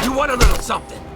You want a little something?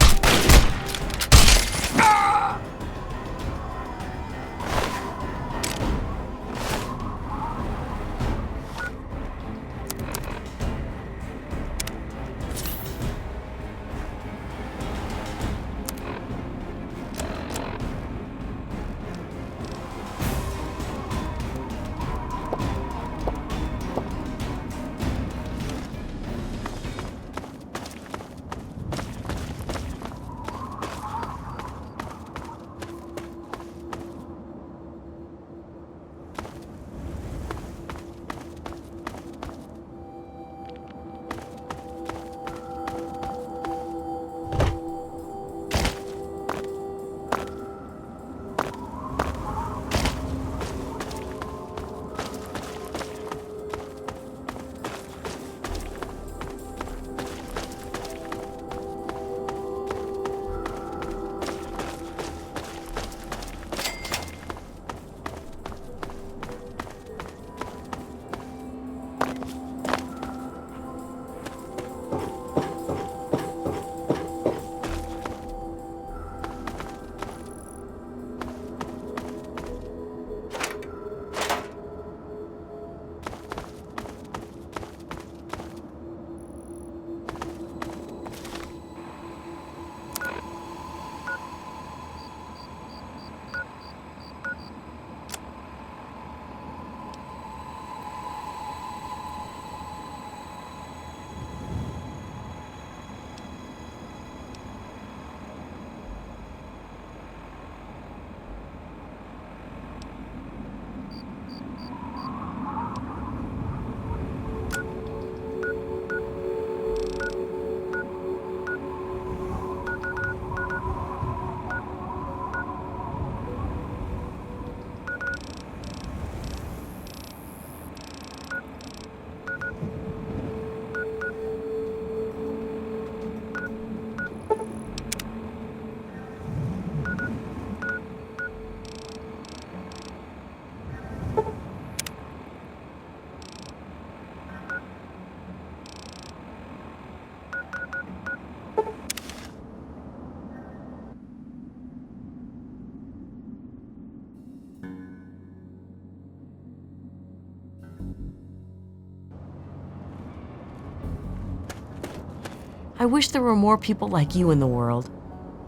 I wish there were more people like you in the world.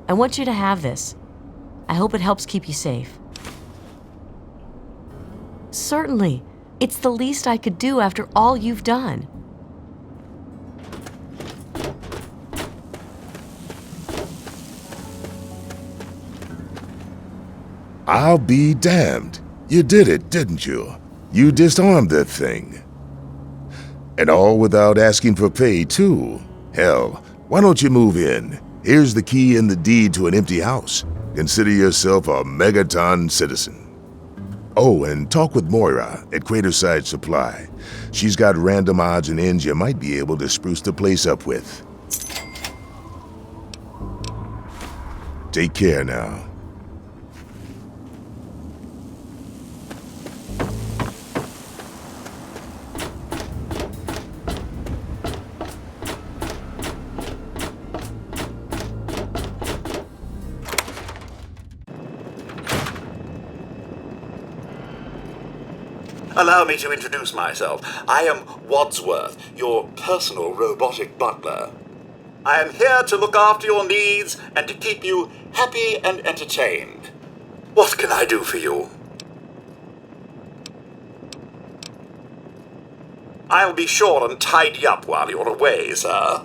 I want you to have this. I hope it helps keep you safe. Certainly. It's the least I could do after all you've done. I'll be damned. You did it, didn't you? You disarmed that thing. And all without asking for pay, too. Hell, why don't you move in? Here's the key and the deed to an empty house. Consider yourself a Megaton citizen. Oh, and talk with Moira at Craterside Supply. She's got random odds and ends you might be able to spruce the place up with. Take care now. Allow me to introduce myself. I am Wadsworth, your personal robotic butler. I am here to look after your needs and to keep you happy and entertained. What can I do for you? I'll be sure and tidy up while you're away, sir.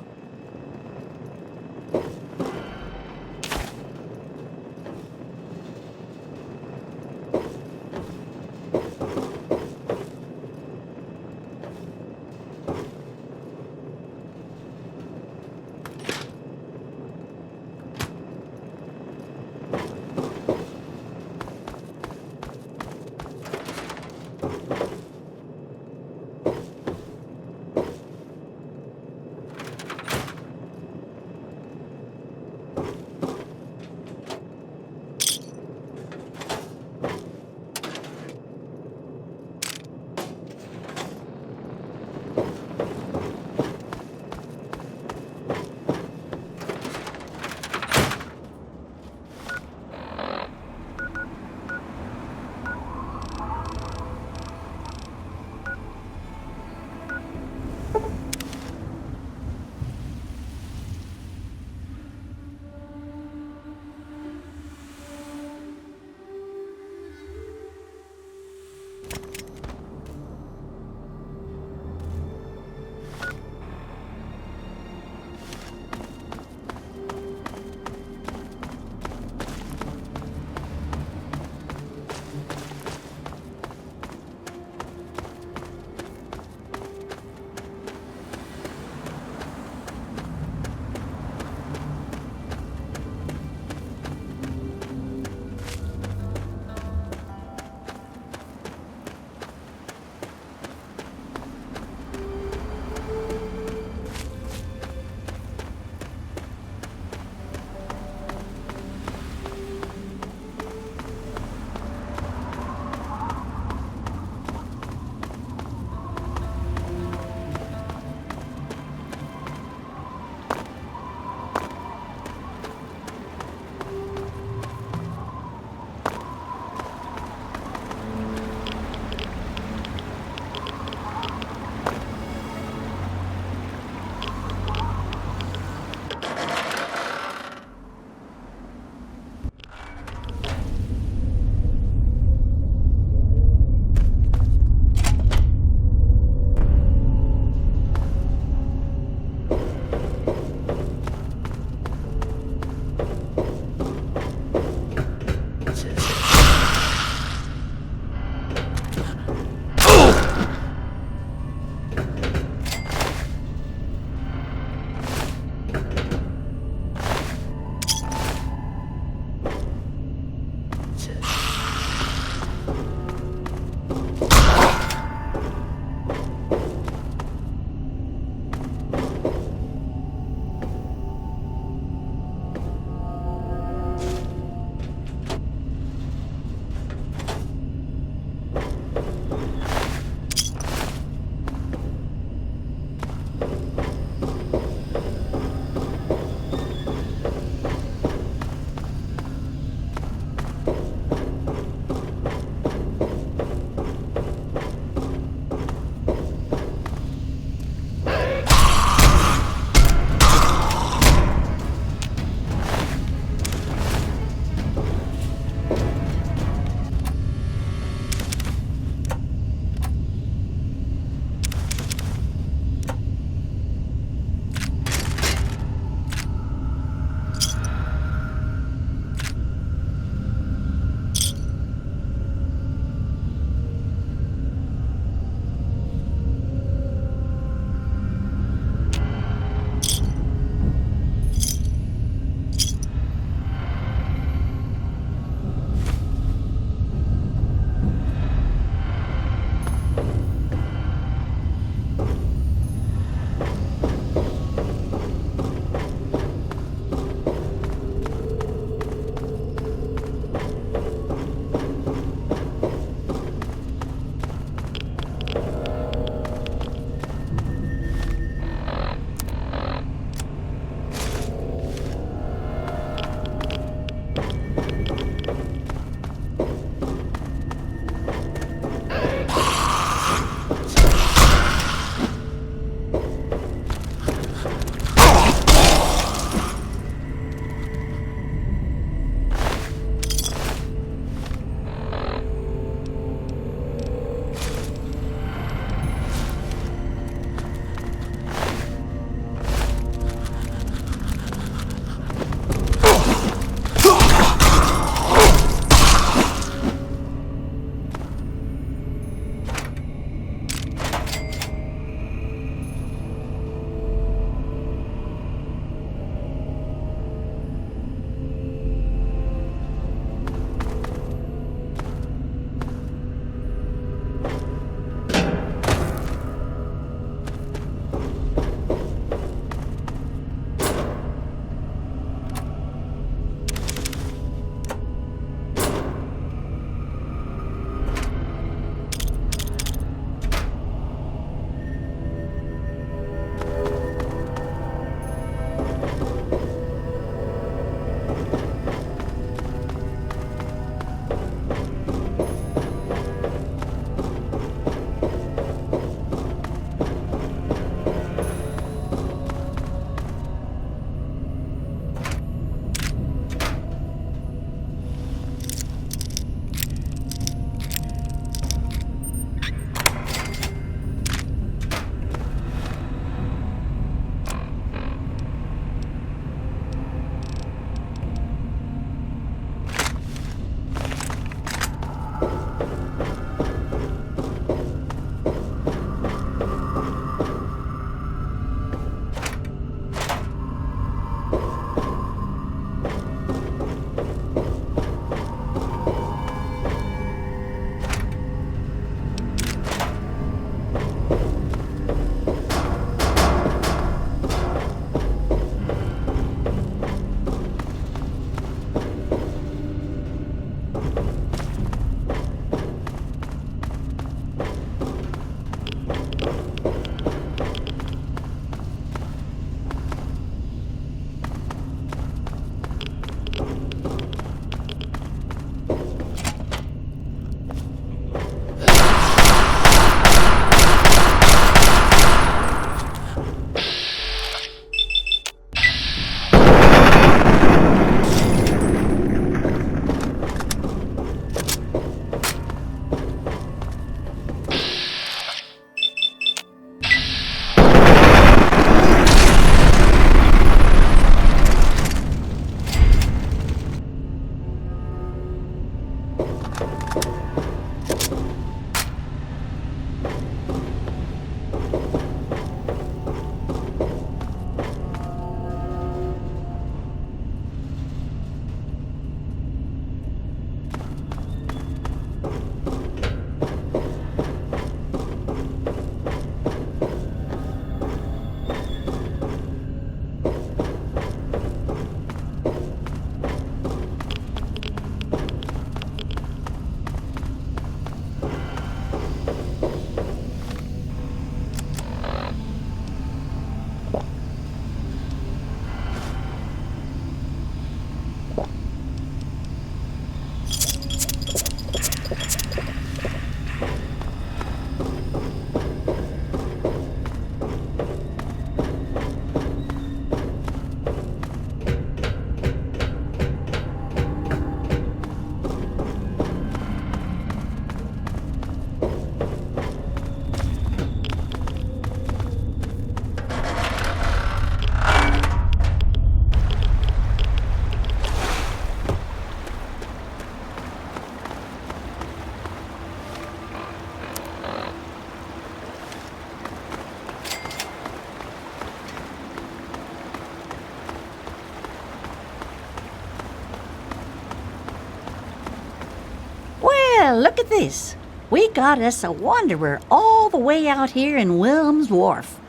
Well, look at this. We got us a wanderer all the way out here in Wilm's Wharf.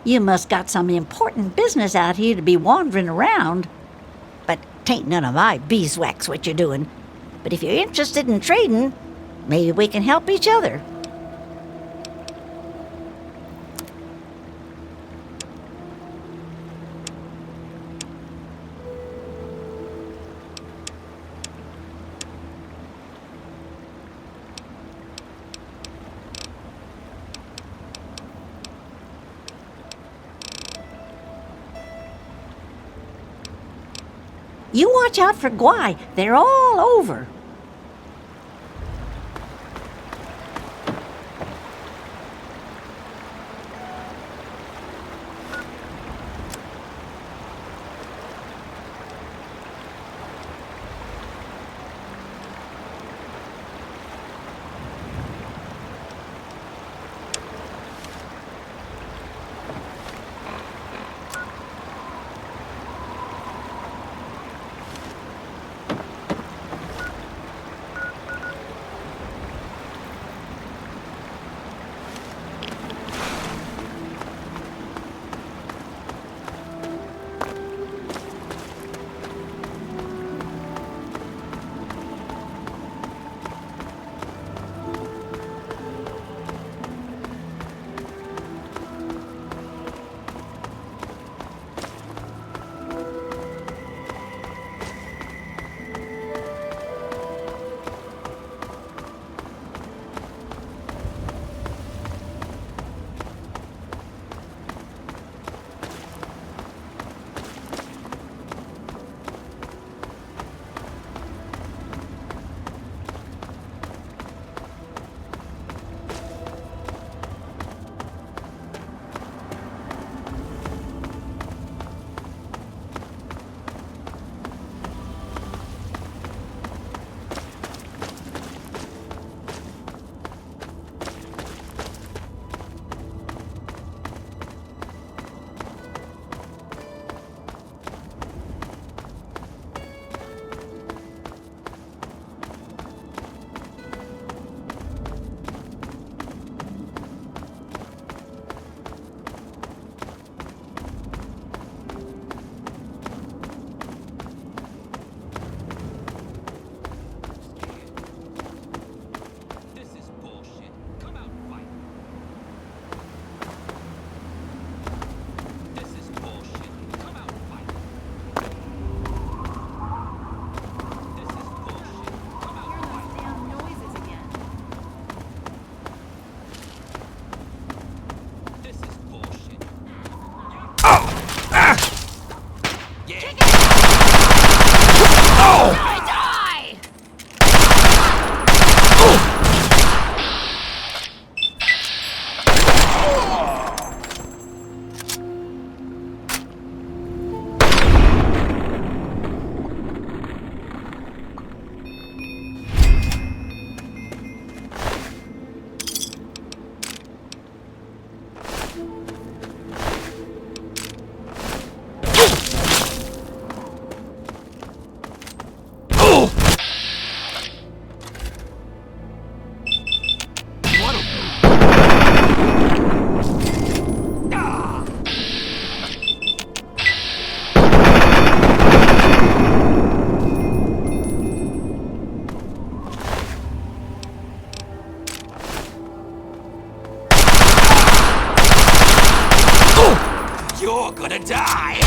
You must got some important business out here to be wandering around. But 'tain't none of my beeswax what you're doing. But if you're interested in trading, maybe we can help each other. You watch out for Gwai. They're all over. You're gonna die!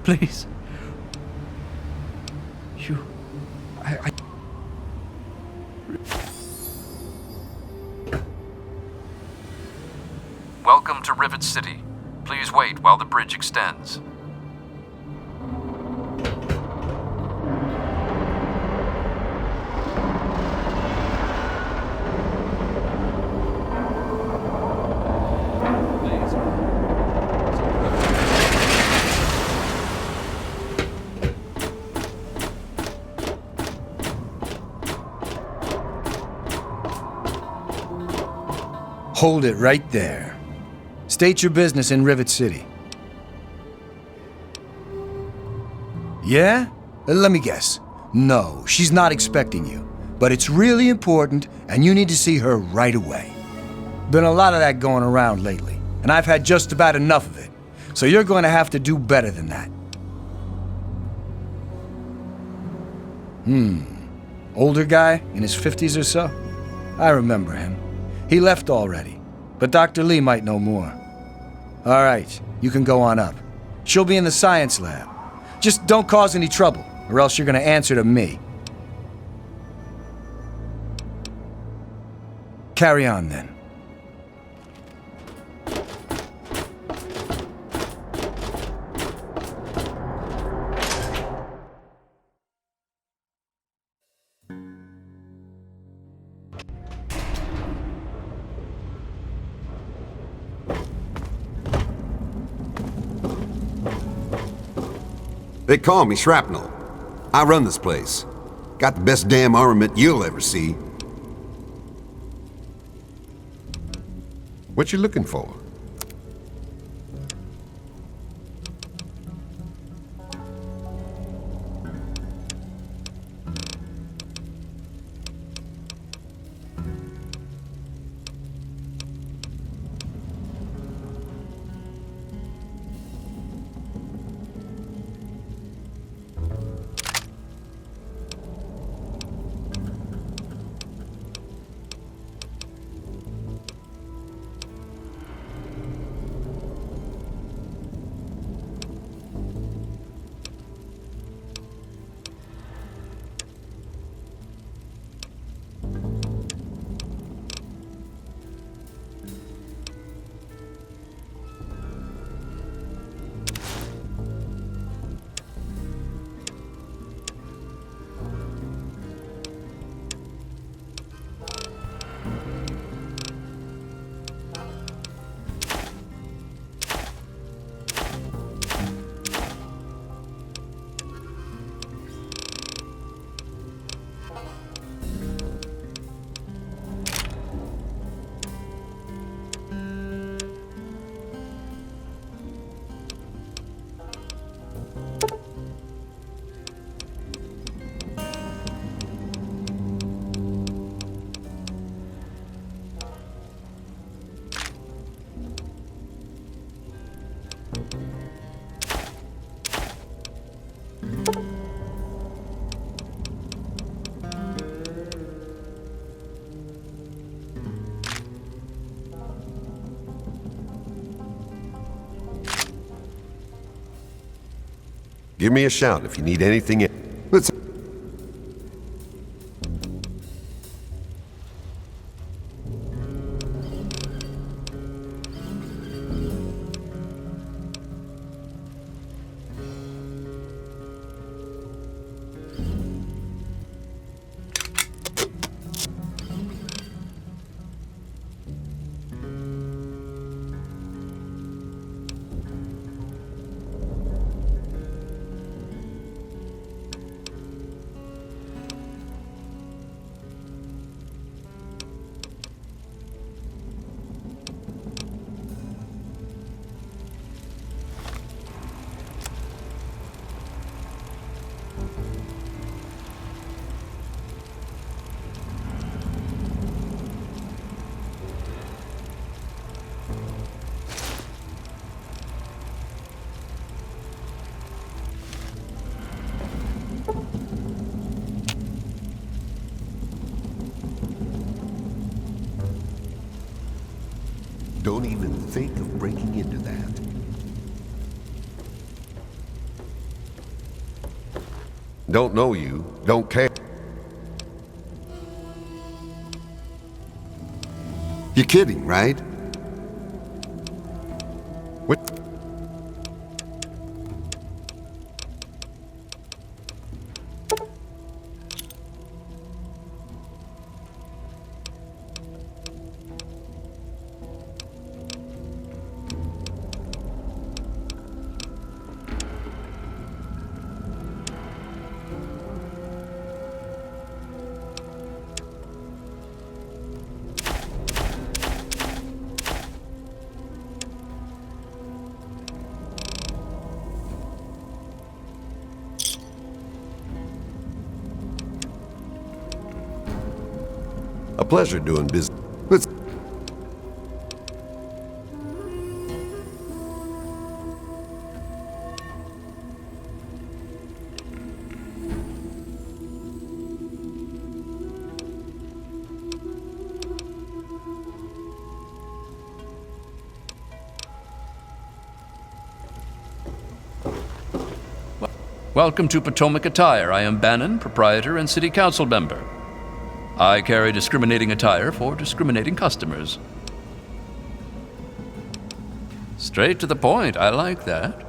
Please. You... I... Welcome to Rivet City. Please wait while the bridge extends. Hold it right there. State your business in Rivet City. Yeah? Let me guess. No, she's not expecting you. But it's really important, and you need to see her right away. Been a lot of that going around lately, and I've had just about enough of it. So you're going to have to do better than that. Older guy, in his 50s or so? I remember him. He left already, but Dr. Lee might know more. All right, you can go on up. She'll be in the science lab. Just don't cause any trouble, or else you're gonna answer to me. Carry on, then. They call me Shrapnel. I run this place. Got the best damn armament you'll ever see. What you looking for? Give me a shout if you need anything. Let's... Don't even think of breaking into that. Don't know you, don't care. You're kidding, right? What? A pleasure doing business. Let's... Welcome to Potomac Attire. I am Bannon, proprietor and city council member. I carry discriminating attire for discriminating customers. Straight to the point. I like that.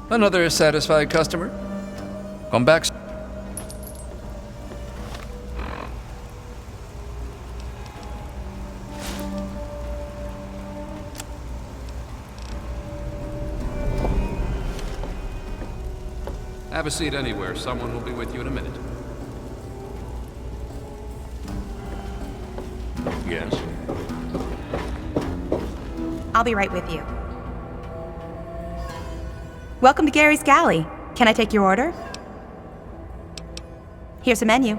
Another satisfied customer. Come back. Have a seat anywhere. Someone will be with you in a minute. Yes. I'll be right with you. Welcome to Gary's Galley. Can I take your order? Here's a menu.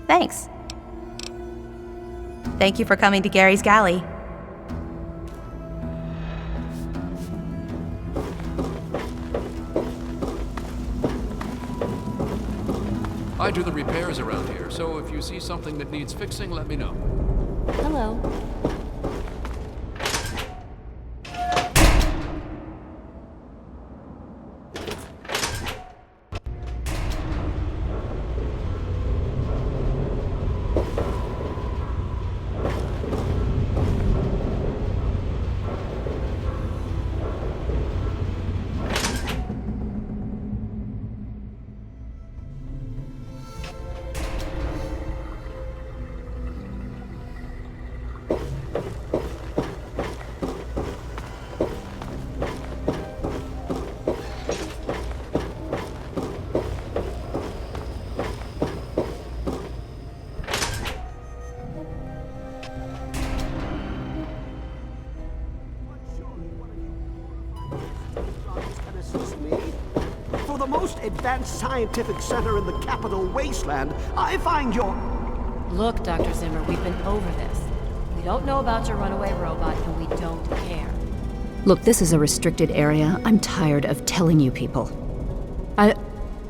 Thanks. Thank you for coming to Gary's Galley. I do the repairs around here, so if you see something that needs fixing, let me know. Hello. For the most advanced scientific center in the capital wasteland, I find your... Look, Dr. Zimmer, we've been over this. We don't know about your runaway robot, and we don't care. Look, this is a restricted area. I'm tired of telling you people.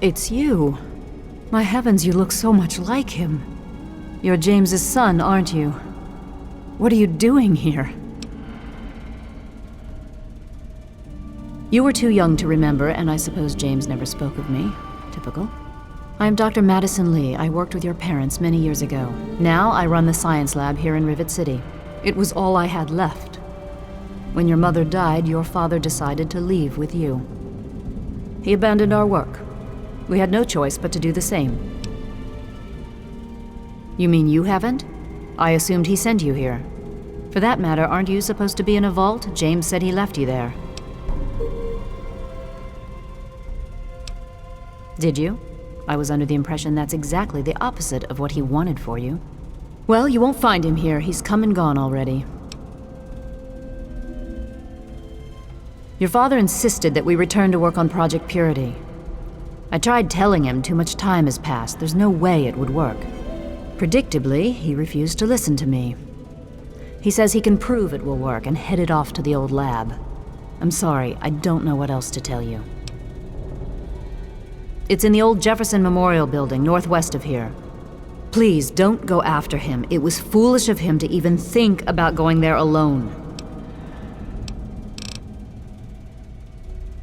It's you. My heavens, you look so much like him. You're James's son, aren't you? What are you doing here? You were too young to remember, and I suppose James never spoke of me. Typical. I'm Dr. Madison Lee. I worked with your parents many years ago. Now I run the science lab here in Rivet City. It was all I had left. When your mother died, your father decided to leave with you. He abandoned our work. We had no choice but to do the same. You mean you haven't? I assumed he sent you here. For that matter, aren't you supposed to be in a vault? James said he left you there. Did you? I was under the impression that's exactly the opposite of what he wanted for you. Well, you won't find him here. He's come and gone already. Your father insisted that we return to work on Project Purity. I tried telling him too much time has passed. There's no way it would work. Predictably, he refused to listen to me. He says he can prove it will work and headed off to the old lab. I'm sorry, I don't know what else to tell you. It's in the old Jefferson Memorial Building, northwest of here. Please, don't go after him. It was foolish of him to even think about going there alone.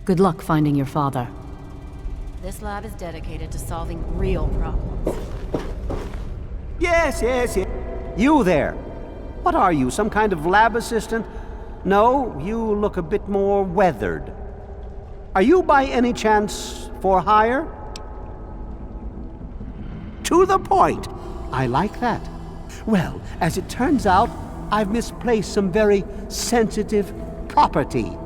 Good luck finding your father. This lab is dedicated to solving real problems. Yes. You there. What are you, some kind of lab assistant? No, you look a bit more weathered. Are you by any chance for hire? To the point. I like that. Well, as it turns out, I've misplaced some very sensitive property.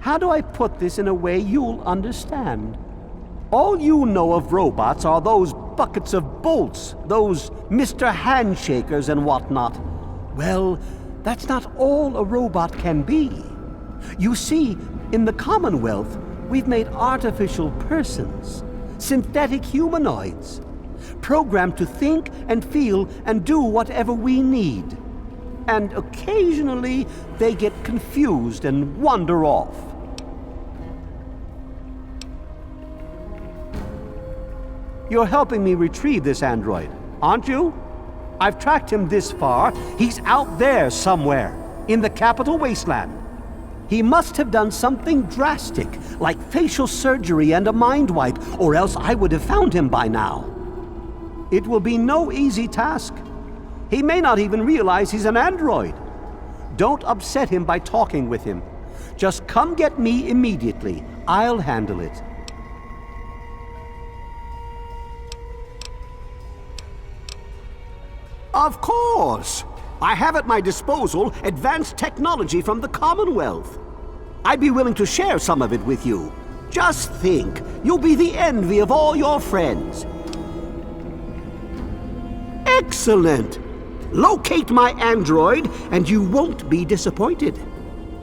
How do I put this in a way you'll understand? All you know of robots are those buckets of bolts, those Mr. Handshakers and whatnot. Well, that's not all a robot can be. You see, in the Commonwealth, we've made artificial persons, synthetic humanoids, programmed to think and feel and do whatever we need. And occasionally, they get confused and wander off. You're helping me retrieve this android, aren't you? I've tracked him this far. He's out there somewhere, in the capital wasteland. He must have done something drastic, like facial surgery and a mind wipe, or else I would have found him by now. It will be no easy task. He may not even realize he's an android. Don't upset him by talking with him. Just come get me immediately. I'll handle it. Of course! I have at my disposal advanced technology from the Commonwealth. I'd be willing to share some of it with you. Just think, you'll be the envy of all your friends. Excellent! Locate my android, and you won't be disappointed.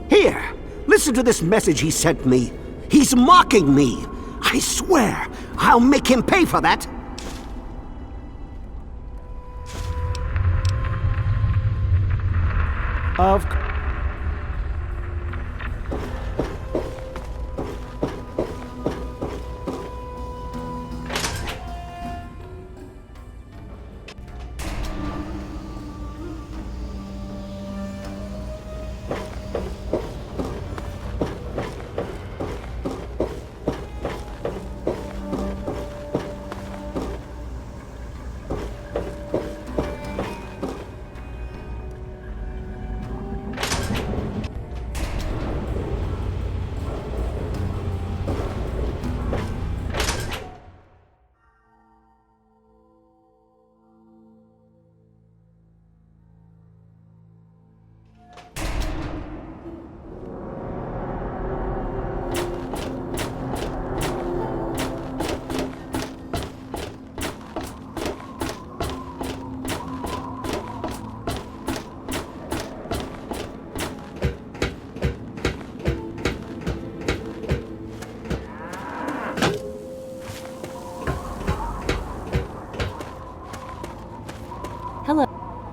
Here, listen to this message he sent me. He's mocking me. I swear, I'll make him pay for that. Of course.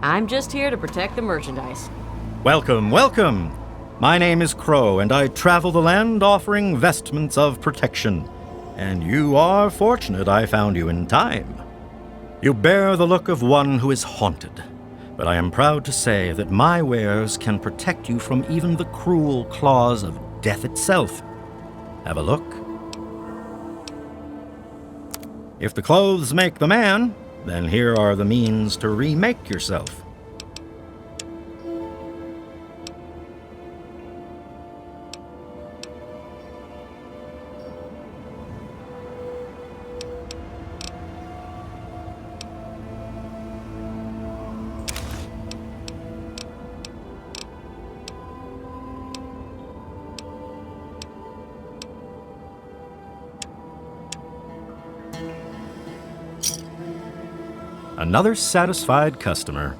I'm just here to protect the merchandise. Welcome, welcome! My name is Crow, and I travel the land offering vestments of protection. And you are fortunate I found you in time. You bear the look of one who is haunted, but I am proud to say that my wares can protect you from even the cruel claws of death itself. Have a look. If the clothes make the man, then here are the means to remake yourself. Another satisfied customer.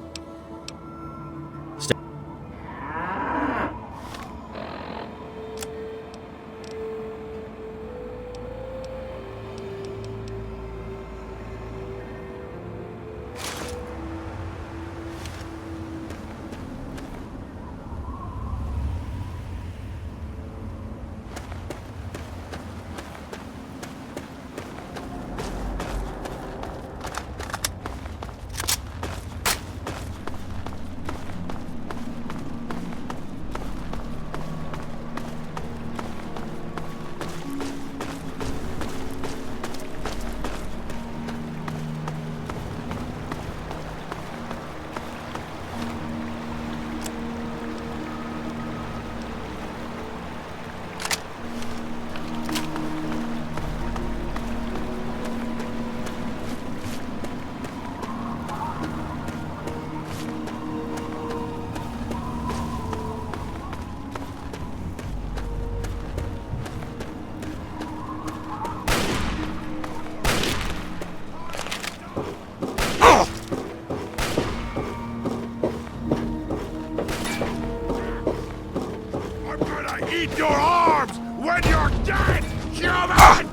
Eat your arms when you're dead, human!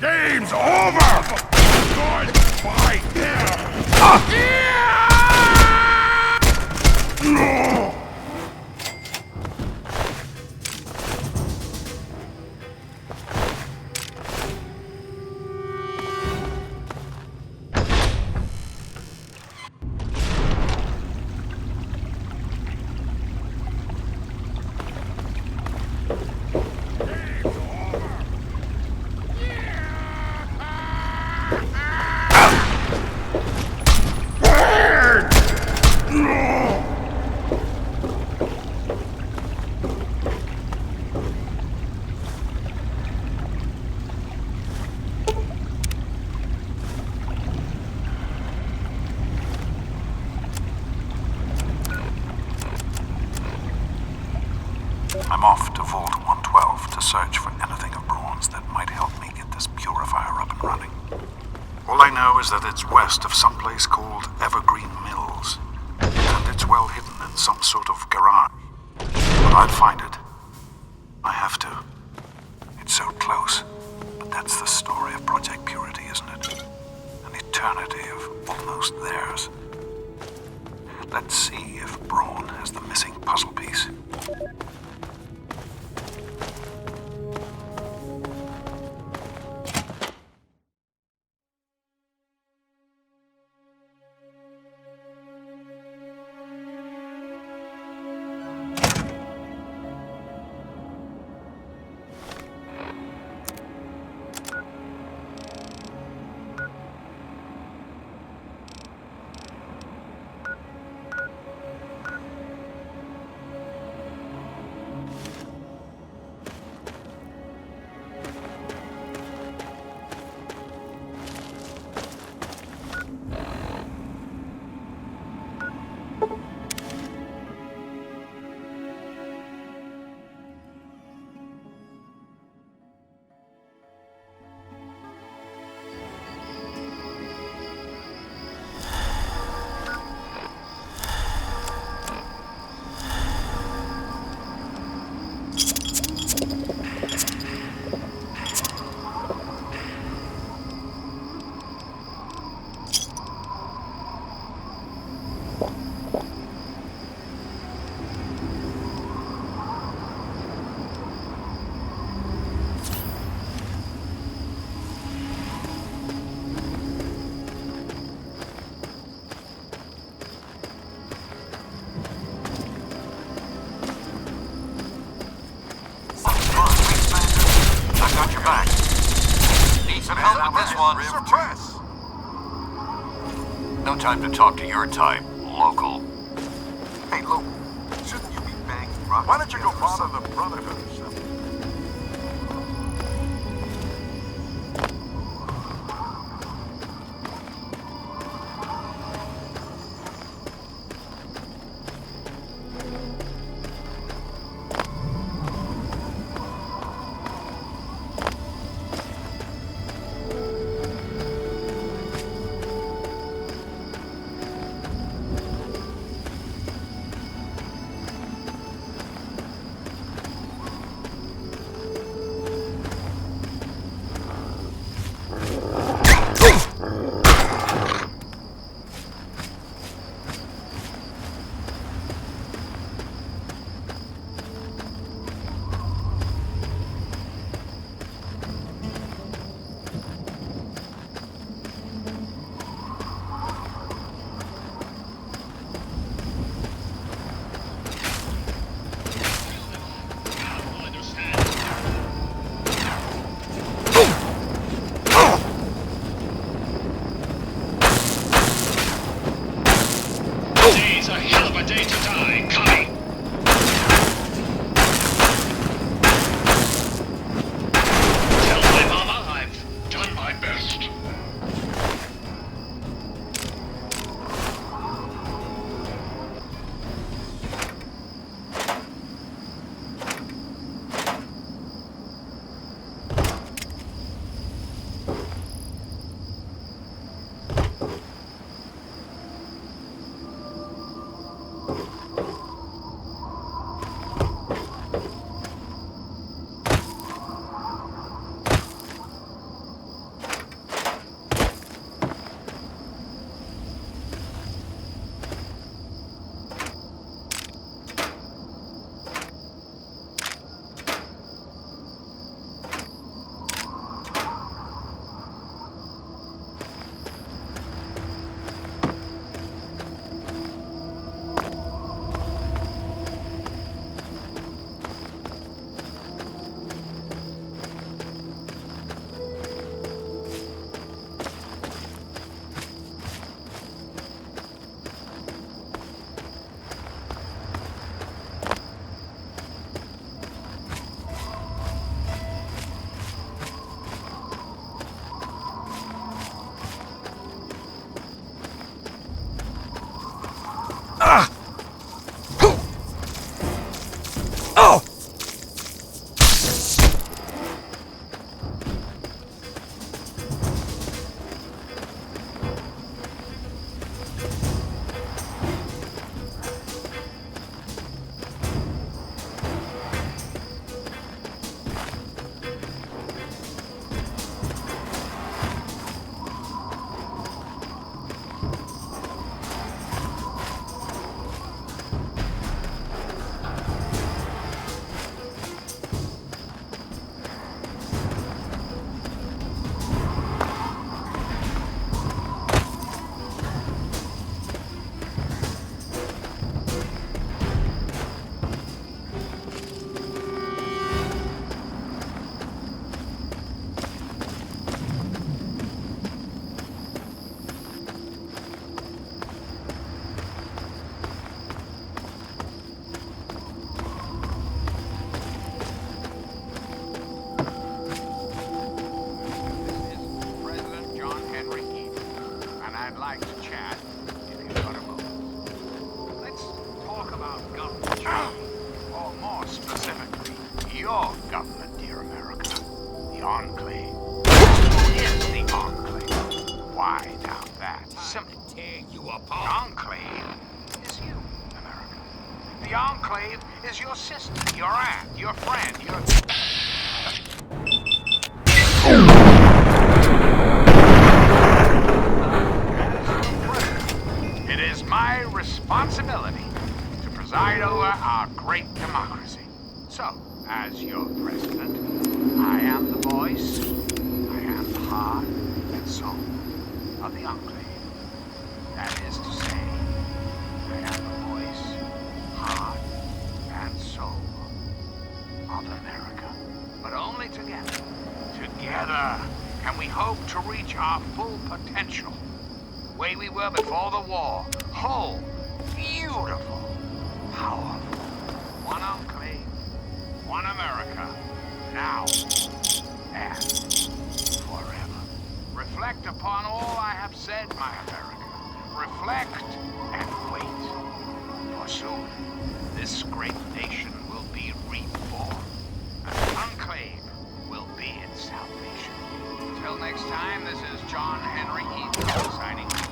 Game's over! Good fight! I'm off to Vault 112 to search for anything of Braun's that might help me get this purifier up and running. All I know is that it's west of some place called Evergreen Mills, and it's well hidden in some sort of garage. But I'll find it. I have to. It's so close, but that's the story of Project Purity, isn't it? An eternity of almost theirs. Let's see if Braun has the missing puzzle piece. This one. Suppress! No time to talk to your type, local. Hey, look, shouldn't you be banging rock? Why don't you go bother the Brotherhood or something? Today's a hell of a day to die, Kai! Tell my mama I've done my best. Your government, dear America. The Enclave. Who is the Enclave? Why, now that's simple. The Enclave is you, America. The Enclave is your sister, your aunt, your friend, your... It is my responsibility to preside over our great democracy. So, as your president, I am the voice, I am the heart and soul of the Enclave. That is to say, I am the voice, heart, and soul of America. But only together. Together can we hope to to reach our full potential. The way we were before the war. Whole, beautiful, powerful. One enclave, one America. Now and forever. Reflect upon all I have said, my America. Reflect and wait. For soon, this great nation will be reborn. An enclave will be its salvation. Until next time, this is John Henry Eaton signing off.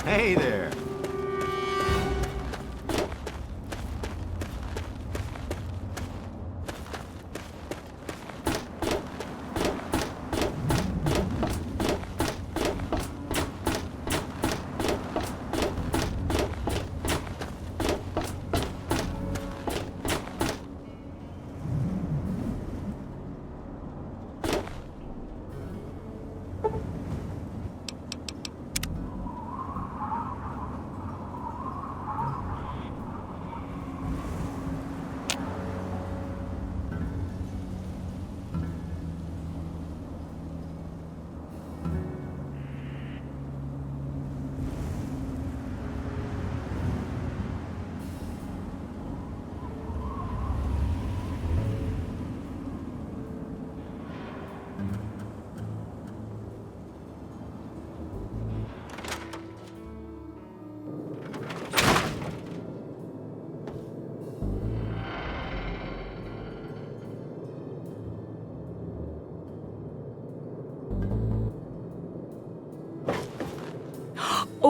Hey there.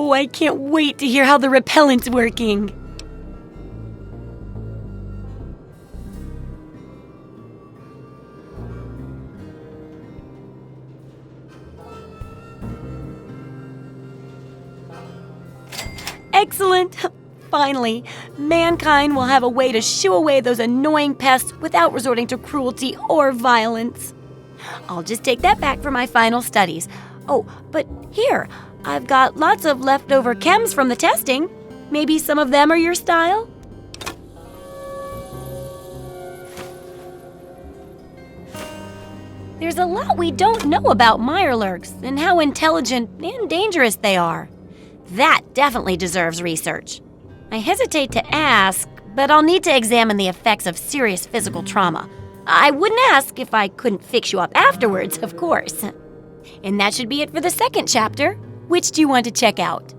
Oh, I can't wait to hear how the repellent's working. Excellent! Finally, mankind will have a way to shoo away those annoying pests without resorting to cruelty or violence. I'll just take that back for my final studies. Oh, but here, I've got lots of leftover chems from the testing. Maybe some of them are your style? There's a lot we don't know about Mirelurks and how intelligent and dangerous they are. That definitely deserves research. I hesitate to ask, but I'll need to examine the effects of serious physical trauma. I wouldn't ask if I couldn't fix you up afterwards, of course. And that should be it for the second chapter. Which do you want to check out?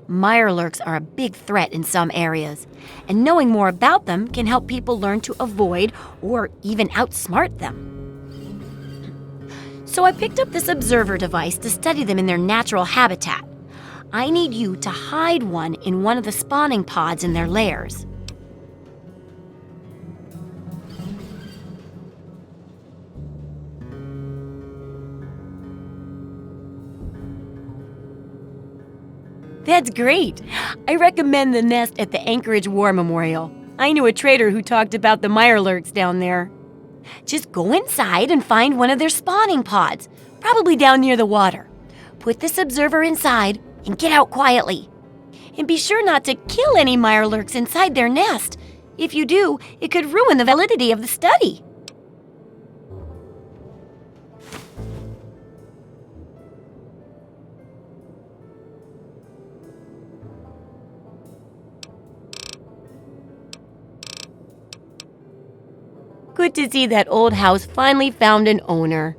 Mirelurks are a big threat in some areas, and knowing more about them can help people learn to avoid or even outsmart them. So I picked up this observer device to study them in their natural habitat. I need you to hide one in one of the spawning pods in their lairs. That's great. I recommend the nest at the Anchorage War Memorial. I knew a trader who talked about the Mirelurks down there. Just go inside and find one of their spawning pods, probably down near the water. Put this observer inside and get out quietly. And be sure not to kill any Mirelurks inside their nest. If you do, it could ruin the validity of the study. Good to see that old house finally found an owner.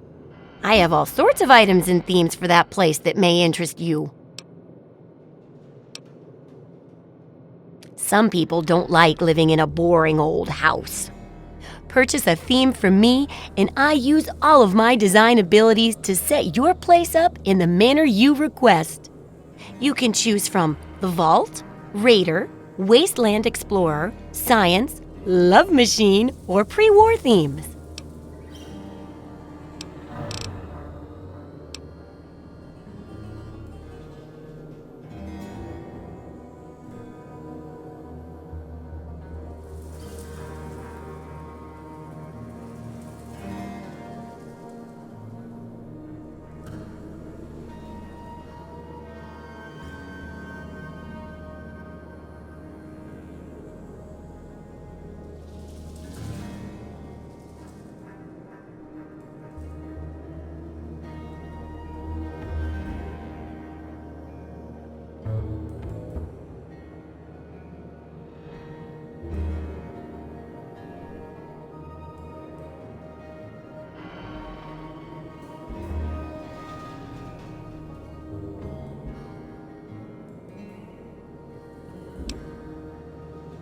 I have all sorts of items and themes for that place that may interest you. Some people don't like living in a boring old house. Purchase a theme from me, and I use all of my design abilities to set your place up in the manner you request. You can choose from the Vault, Raider, Wasteland Explorer, Science, Love Machine, or pre-war themes.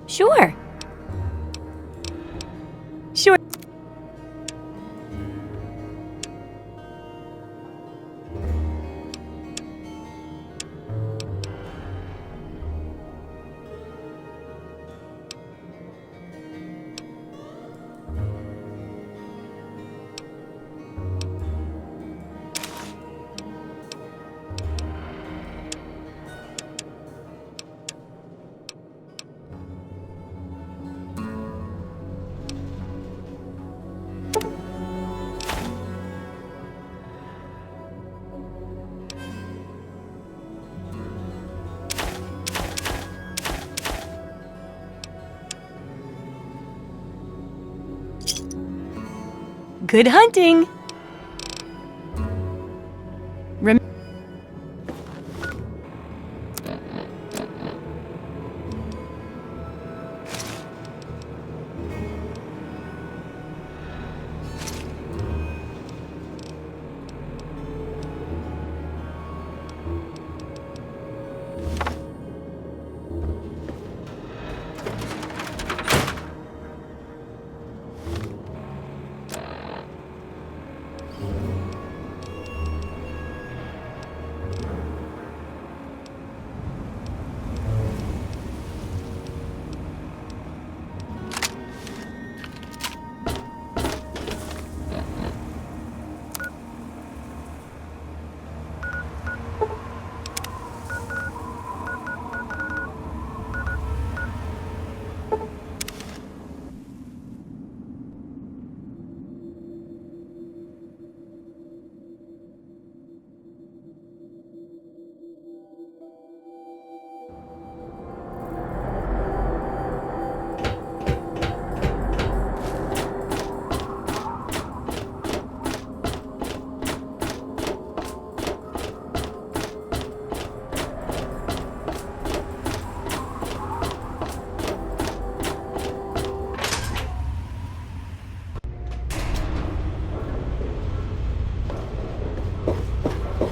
Sure. Sure. Good hunting!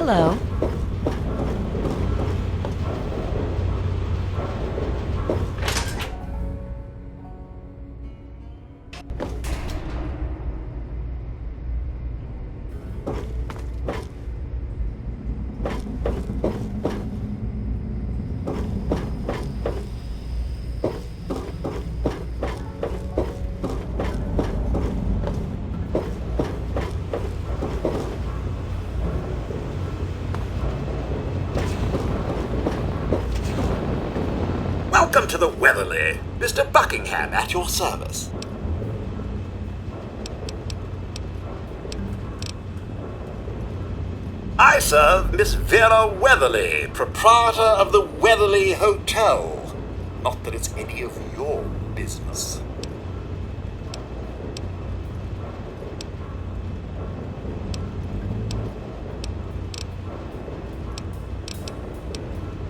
Hello. Welcome to the Weatherly. Mr. Buckingham at your service. I serve Miss Vera Weatherly, proprietor of the Weatherly Hotel. Not that it's any of your business.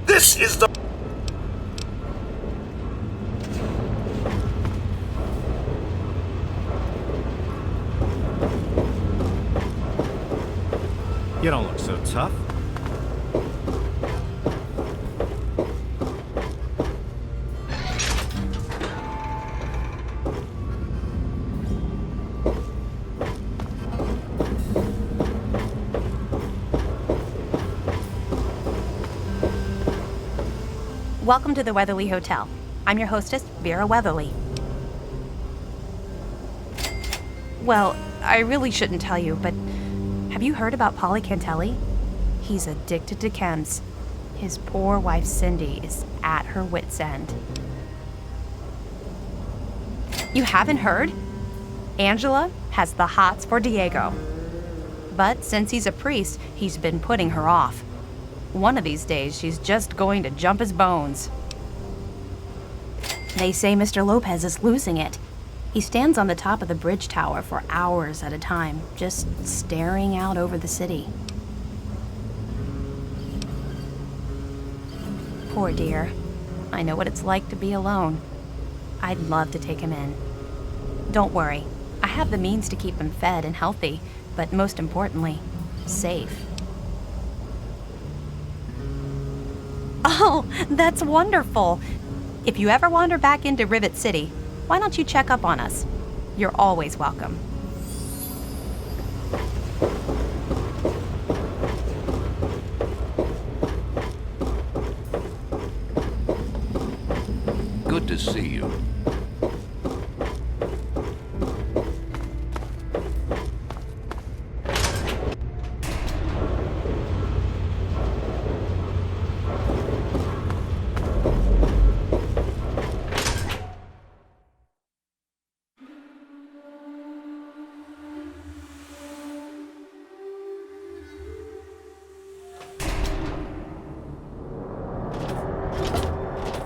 This is the... You don't look so tough. Welcome to the Weatherly Hotel. I'm your hostess, Vera Weatherly. Well, I really shouldn't tell you, but have you heard about Polly Cantelli? He's addicted to chems. His poor wife Cindy is at her wit's end. You haven't heard? Angela has the hots for Diego. But since he's a priest, he's been putting her off. One of these days, she's just going to jump his bones. They say Mr. Lopez is losing it. He stands on the top of the bridge tower for hours at a time, just staring out over the city. Poor dear. I know what it's like to be alone. I'd love to take him in. Don't worry. I have the means to keep him fed and healthy, but most importantly, safe. Oh, that's wonderful. If you ever wander back into Rivet City, why don't you check up on us? You're always welcome. Good to see you.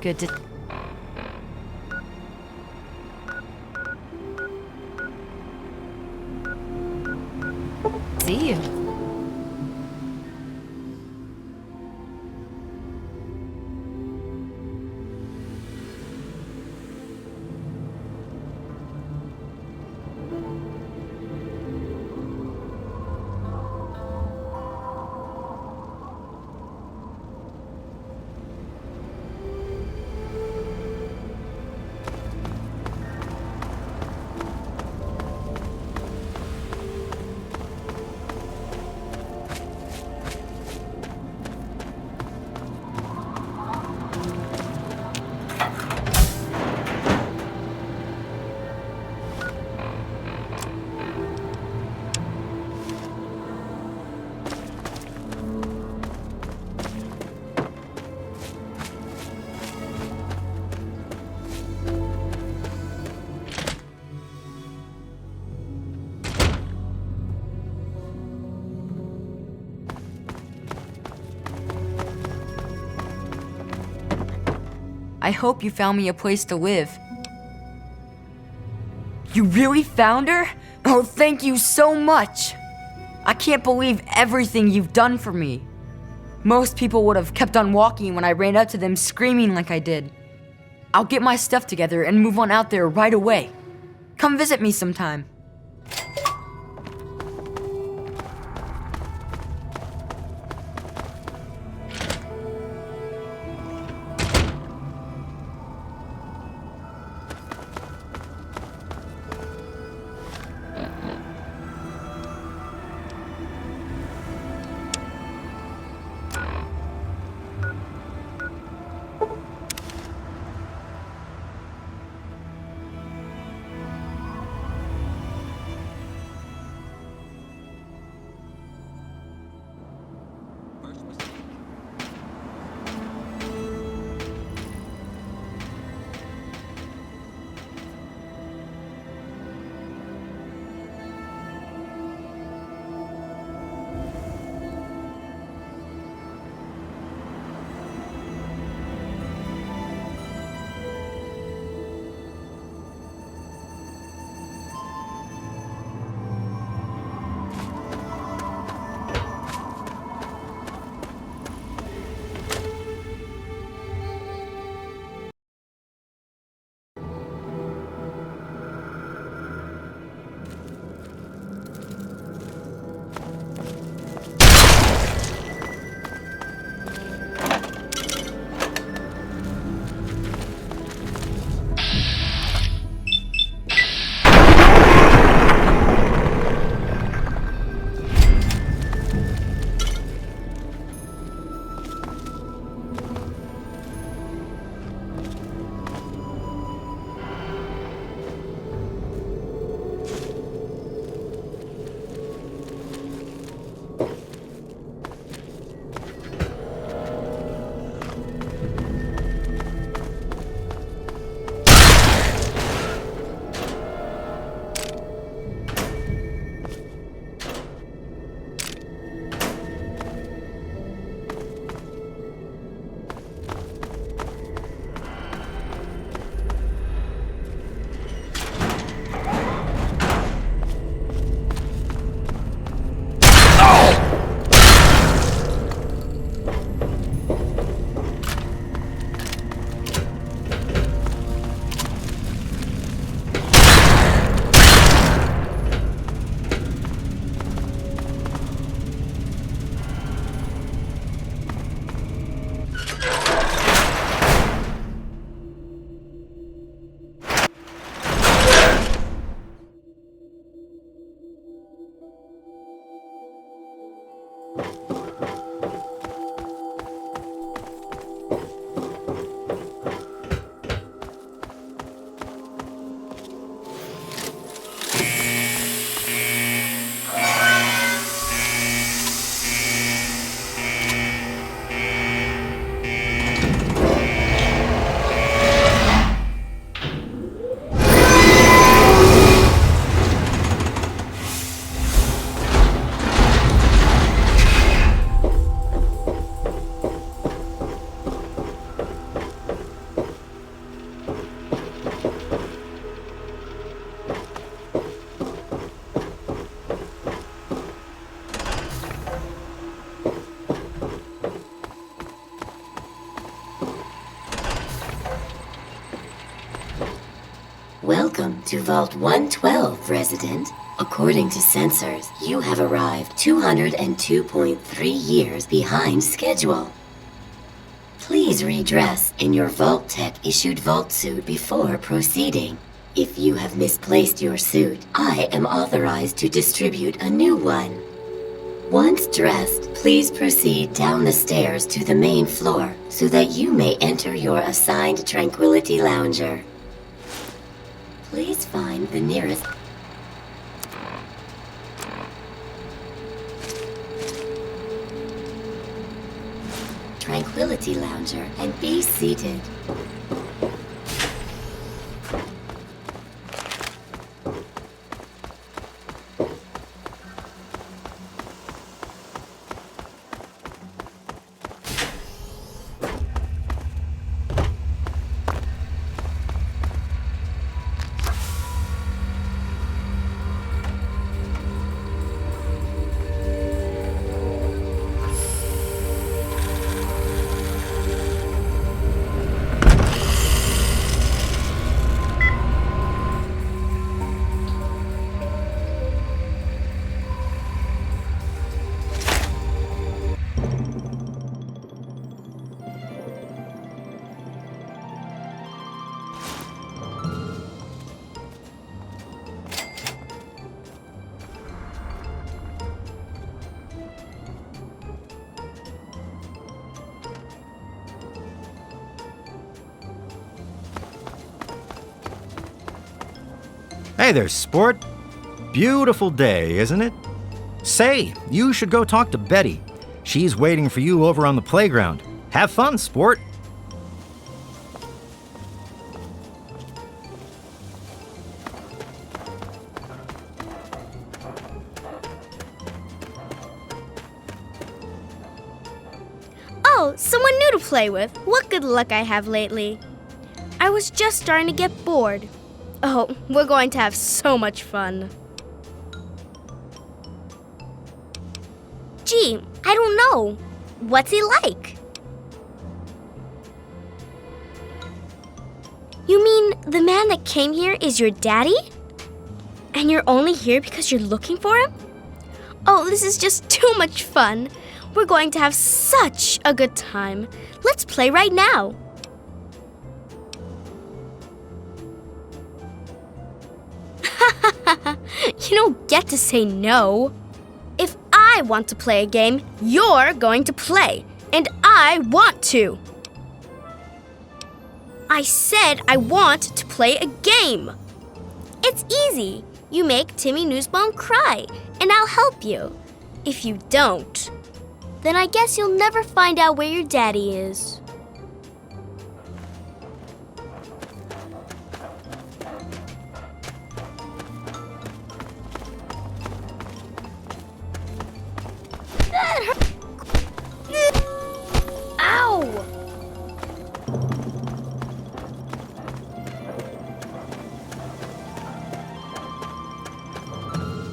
Good to see you. I hope you found me a place to live. You really found her? Oh, thank you so much! I can't believe everything you've done for me. Most people would have kept on walking when I ran up to them screaming like I did. I'll get my stuff together and move on out there right away. Come visit me sometime. Welcome to Vault 112, resident. According to sensors, you have arrived 202.3 years behind schedule. Please redress in your Vault Tech issued vault suit before proceeding. If you have misplaced your suit, I am authorized to distribute a new one. Once dressed, please proceed down the stairs to the main floor so that you may enter your assigned Tranquility Lounger. Please find the nearest Tranquility Lounger and be seated. Hey there, sport. Beautiful day, isn't it? Say, you should go talk to Betty. She's waiting for you over on the playground. Have fun, sport. Oh, someone new to play with. What good luck I have lately. I was just starting to get bored. Oh, we're going to have so much fun. Gee, I don't know. What's he like? You mean the man that came here is your daddy? And you're only here because you're looking for him? Oh, this is just too much fun. We're going to have such a good time. Let's play right now. You don't get to say no. If I want to play a game, you're going to play. And I want to. I said I want to play a game. It's easy. You make Timmy Newsbone cry, and I'll help you. If you don't, then I guess you'll never find out where your daddy is. That hurt. Ow!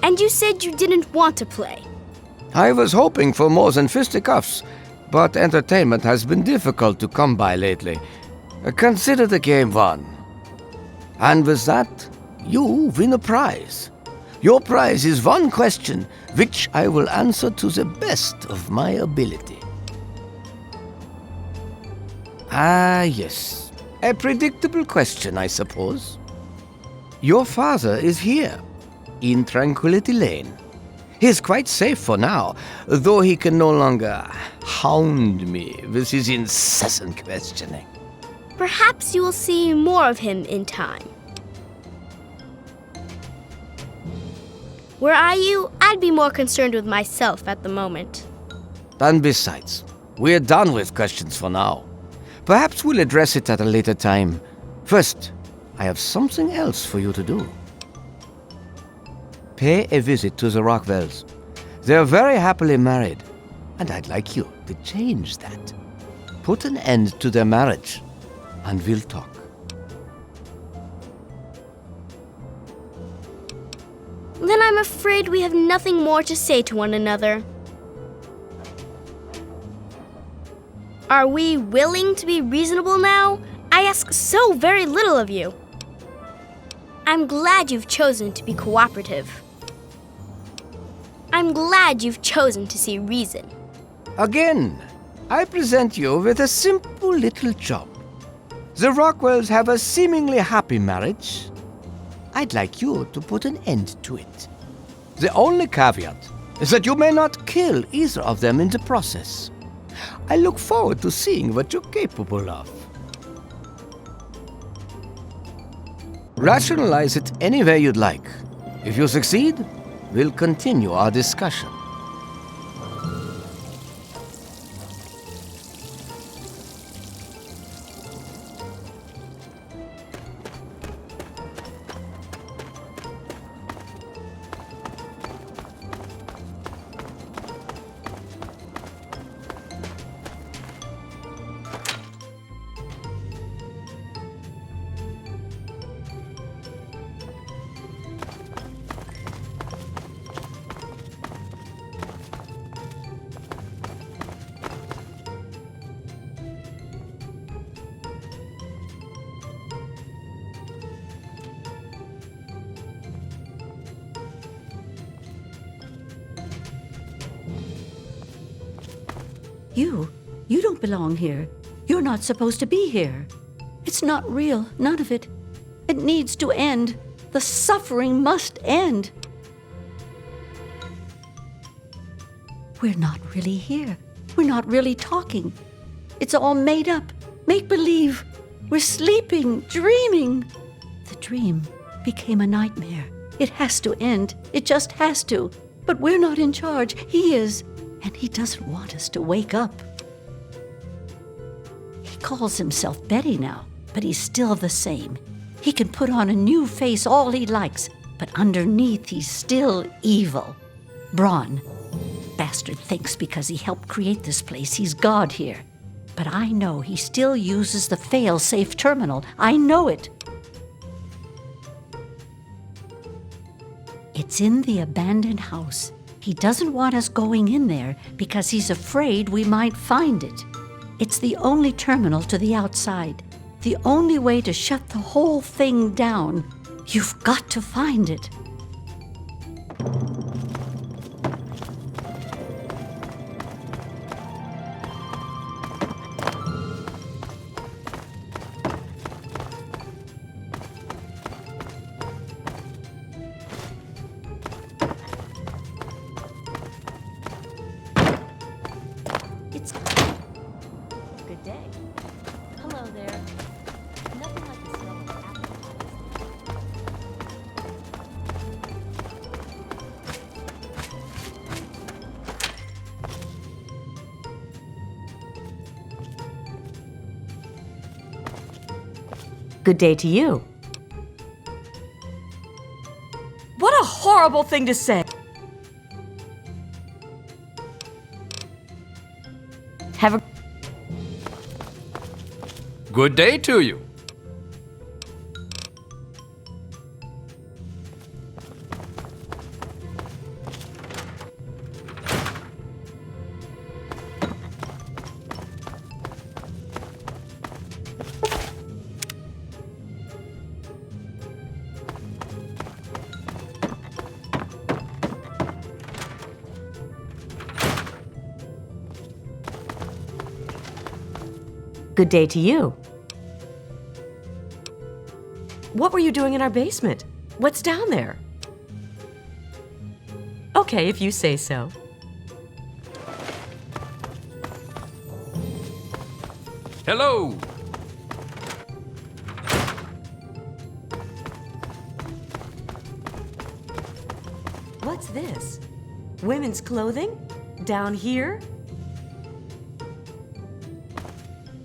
And you said you didn't want to play. I was hoping for more than fisticuffs, but entertainment has been difficult to come by lately. Consider the game won. And with that, you win a prize. Your prize is one question, which I will answer to the best of my ability. Ah, yes. A predictable question, I suppose. Your father is here, in Tranquility Lane. He is quite safe for now, though he can no longer hound me with his incessant questioning. Perhaps you will see more of him in time. Were I you, I'd be more concerned with myself at the moment. And besides, we're done with questions for now. Perhaps we'll address it at a later time. First, I have something else for you to do. Pay a visit to the Rockwells. They're very happily married, and I'd like you to change that. Put an end to their marriage, and we'll talk. Then I'm afraid we have nothing more to say to one another. Are we willing to be reasonable now? I ask so very little of you. I'm glad you've chosen to be cooperative. I'm glad you've chosen to see reason. Again, I present you with a simple little job. The Rockwells have a seemingly happy marriage. I'd like you to put an end to it. The only caveat is that you may not kill either of them in the process. I look forward to seeing what you're capable of. Rationalize it any way you'd like. If you succeed, we'll continue our discussion. You don't belong here. You're not supposed to be here. It's not real, none of it. It needs to end. The suffering must end. We're not really here. We're not really talking. It's all made up, make-believe. We're sleeping, dreaming. The dream became a nightmare. It has to end. It just has to. But we're not in charge. He is. And he doesn't want us to wake up. He calls himself Betty now, but he's still the same. He can put on a new face all he likes, but underneath he's still evil. Braun. Bastard thinks because he helped create this place, he's God here. But I know he still uses the fail-safe terminal. I know it. It's in the abandoned house. He doesn't want us going in there because he's afraid we might find it. It's the only terminal to the outside. The only way to shut the whole thing down. You've got to find it. Good day. Hello there. Nothing like the smell of apple Good day to you. What a horrible thing to say. Have a Good day to you. Good day to you. What were you doing in our basement? What's down there? Okay, if you say so. Hello. What's this? Women's clothing? Down here?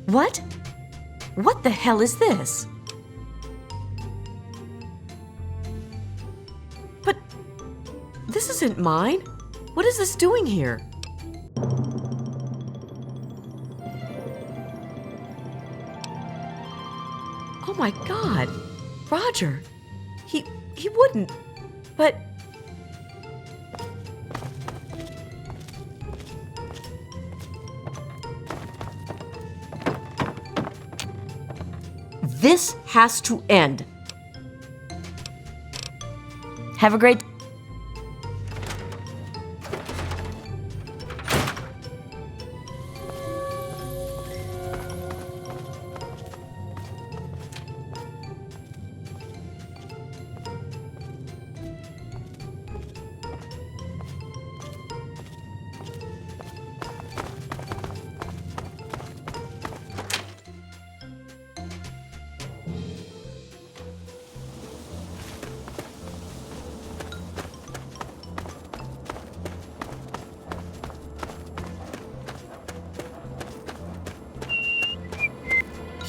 What? What the hell is this? But this isn't mine. What is this doing here? Oh my God, Roger. He wouldn't. But this has to end. Have a great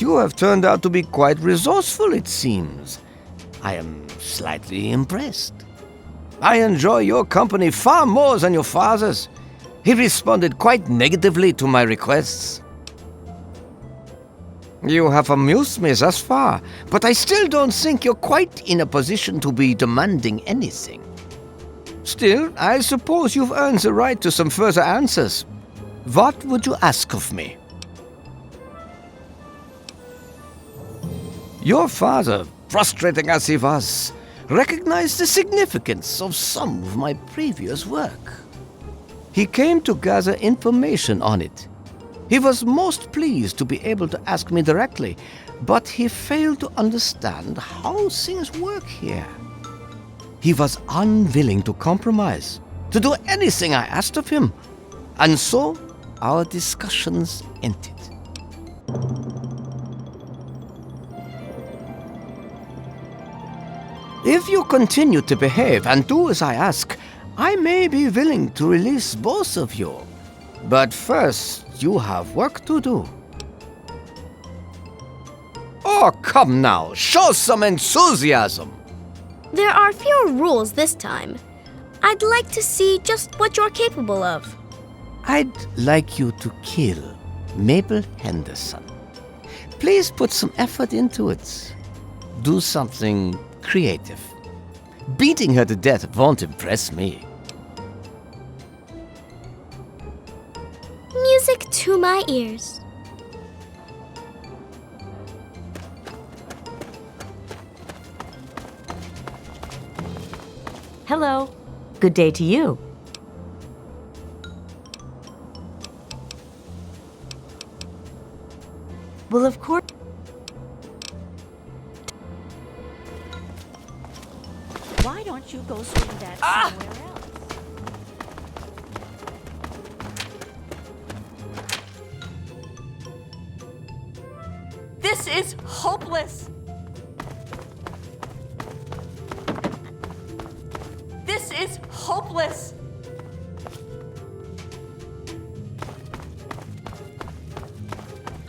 You have turned out to be quite resourceful, it seems. I am slightly impressed. I enjoy your company far more than your father's. He responded quite negatively to my requests. You have amused me thus far, but I still don't think you're quite in a position to be demanding anything. Still, I suppose you've earned the right to some further answers. What would you ask of me? Your father, frustrating as he was, recognized the significance of some of my previous work. He came to gather information on it. He was most pleased to be able to ask me directly, but he failed to understand how things work here. He was unwilling to compromise, to do anything I asked of him, and so our discussions ended. If you continue to behave and do as I ask, I may be willing to release both of you. But first, you have work to do. Oh, come now, show some enthusiasm. There are fewer rules this time. I'd like to see just what you're capable of. I'd like you to kill Mabel Henderson. Please put some effort into it. Do something creative. Beating her to death won't impress me. Music to my ears. Hello. Good day to you. Well, of course. Why don't you go swing that somewhere else? This is hopeless. This is hopeless.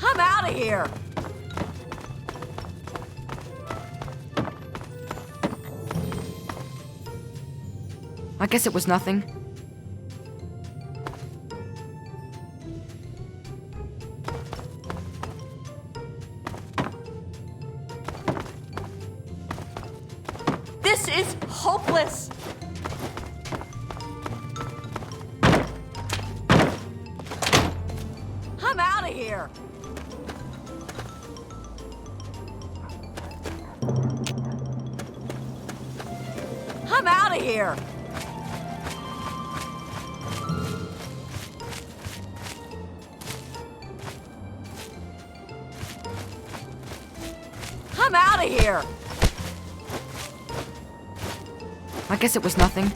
I'm out of here. guess it was nothing. This is hopeless! I'm out of here! I'm out of here! I'm out of here! I guess it was nothing.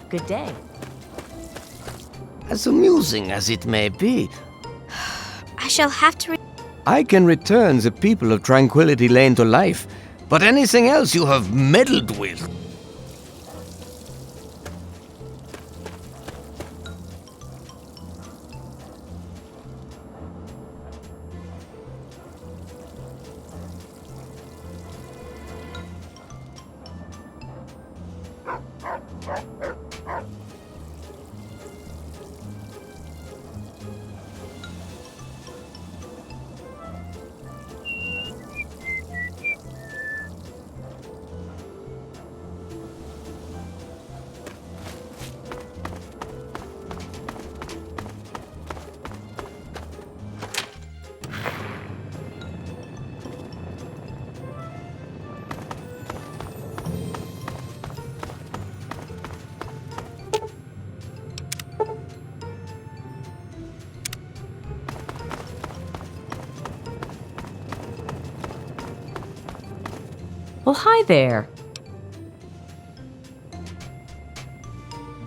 Good day. As amusing as it may be, I shall have to. I can return the people of Tranquility Lane to life, but anything else you have meddled with. Well, hi there.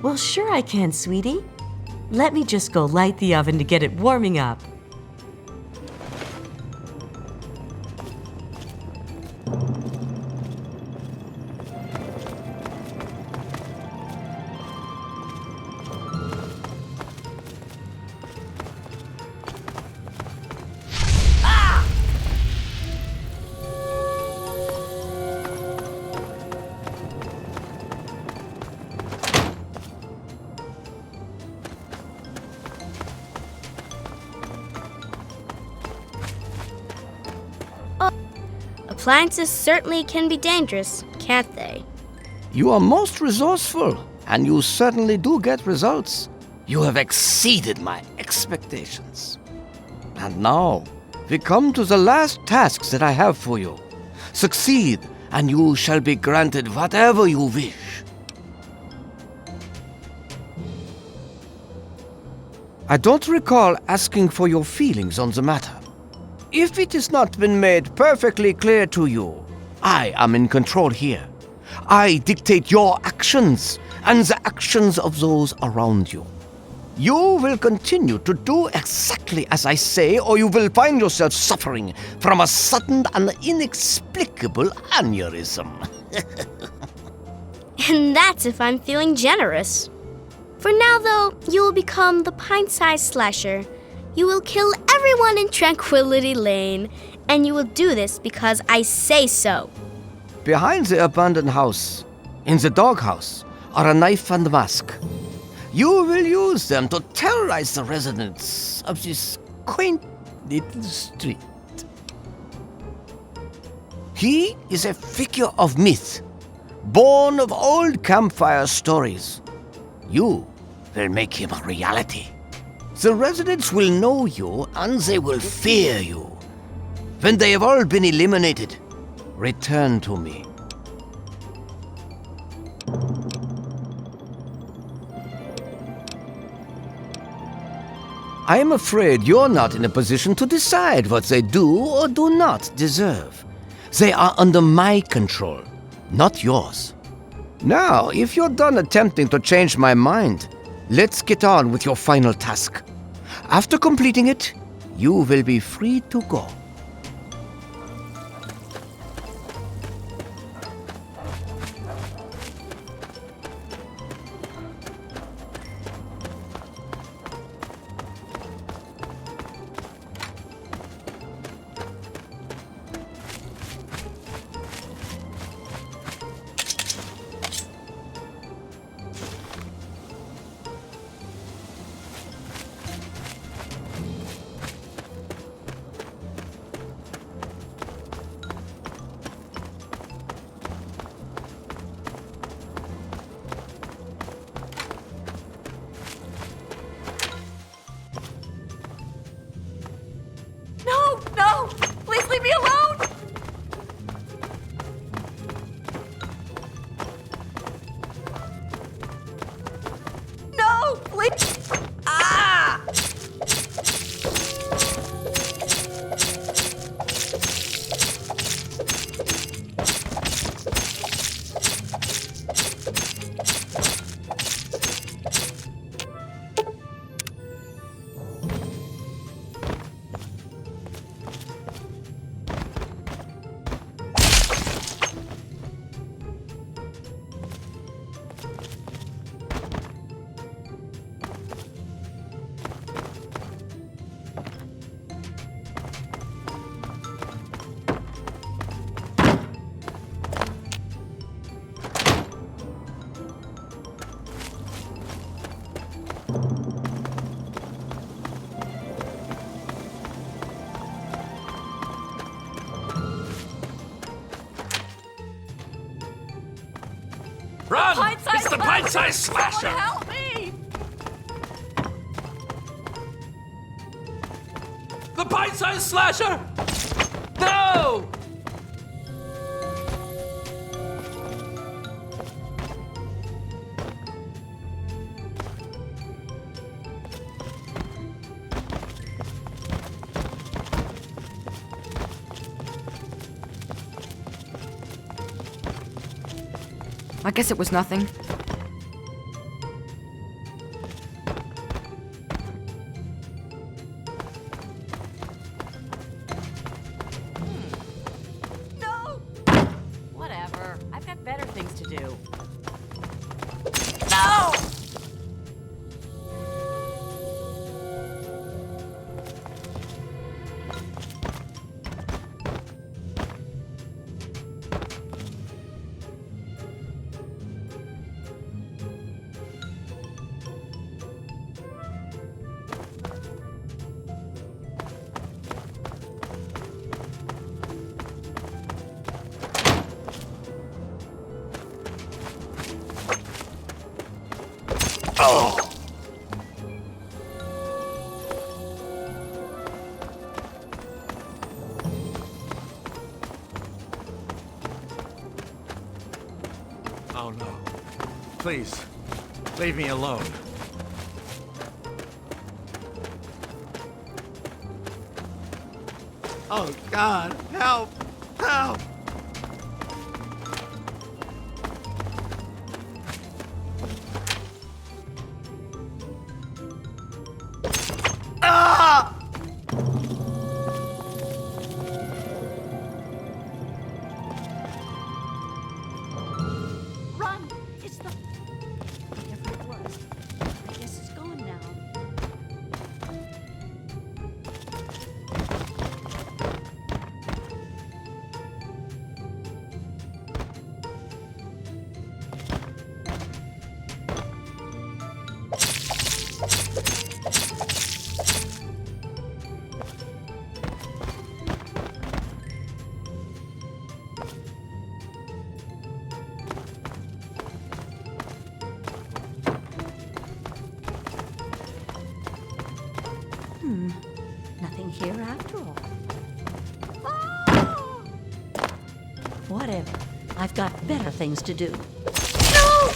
Well, sure I can, sweetie. Let me just go light the oven to get it warming up. Appliances certainly can be dangerous, can't they? You are most resourceful, and you certainly do get results. You have exceeded my expectations. And now, we come to the last tasks that I have for you. Succeed, and you shall be granted whatever you wish. I don't recall asking for your feelings on the matter. If it has not been made perfectly clear to you, I am in control here. I dictate your actions and the actions of those around you. You will continue to do exactly as I say, or you will find yourself suffering from a sudden and inexplicable aneurysm. And that's if I'm feeling generous. For now, though, you will become the pint-sized slasher. You will kill everyone in Tranquility Lane, and you will do this because I say so. Behind the abandoned house, in the doghouse, are a knife and mask. You will use them to terrorize the residents of this quaint little street. He is a figure of myth, born of old campfire stories. You will make him a reality. The residents will know you and they will fear you. When they have all been eliminated, return to me. I am afraid you're not in a position to decide what they do or do not deserve. They are under my control, not yours. Now, if you're done attempting to change my mind, let's get on with your final task. After completing it, you will be free to go. please! Ah! Run! It's the pint-sized slasher! Help me! The pint-sized slasher! No! I guess it was nothing. Whatever. I've got better things to do. No! Oh! Oh no. Please, leave me alone. Oh God, help! Help! Ah! Run! It's the... Whatever it was. I guess it's gone now. Nothing here after all. Ah! Whatever. I've got better things to do. No!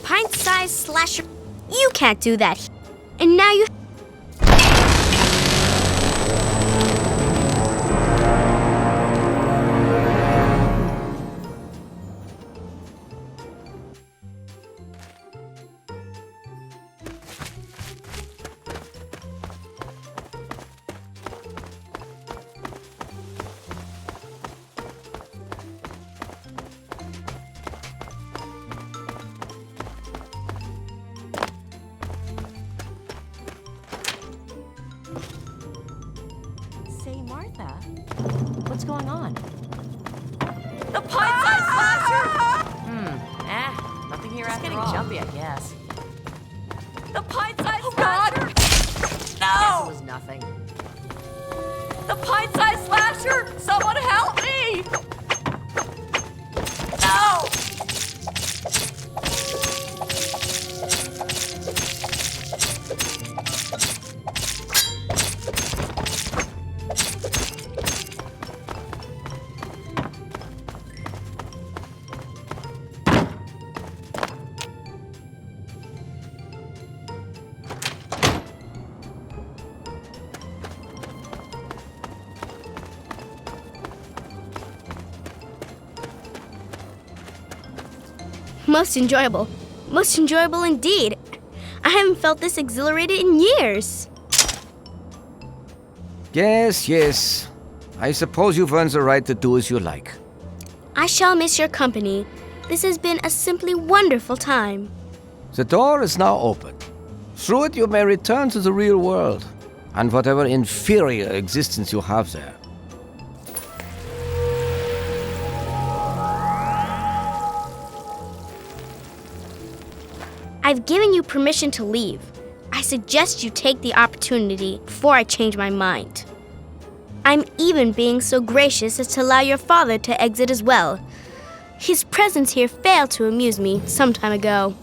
Pint-sized slasher. You can't do that. And now you... Say, Martha, what's going on? The pint-sized slasher! Nothing here after all. It's getting jumpy, I guess. most enjoyable. Most enjoyable indeed. I haven't felt this exhilarated in years. Yes. I suppose you've earned the right to do as you like. I shall miss your company. This has been a simply wonderful time. The door is now open. Through it you may return to the real world, and whatever inferior existence you have there. I've given you permission to leave. I suggest you take the opportunity before I change my mind. I'm even being so gracious as to allow your father to exit as well. His presence here failed to amuse me some time ago.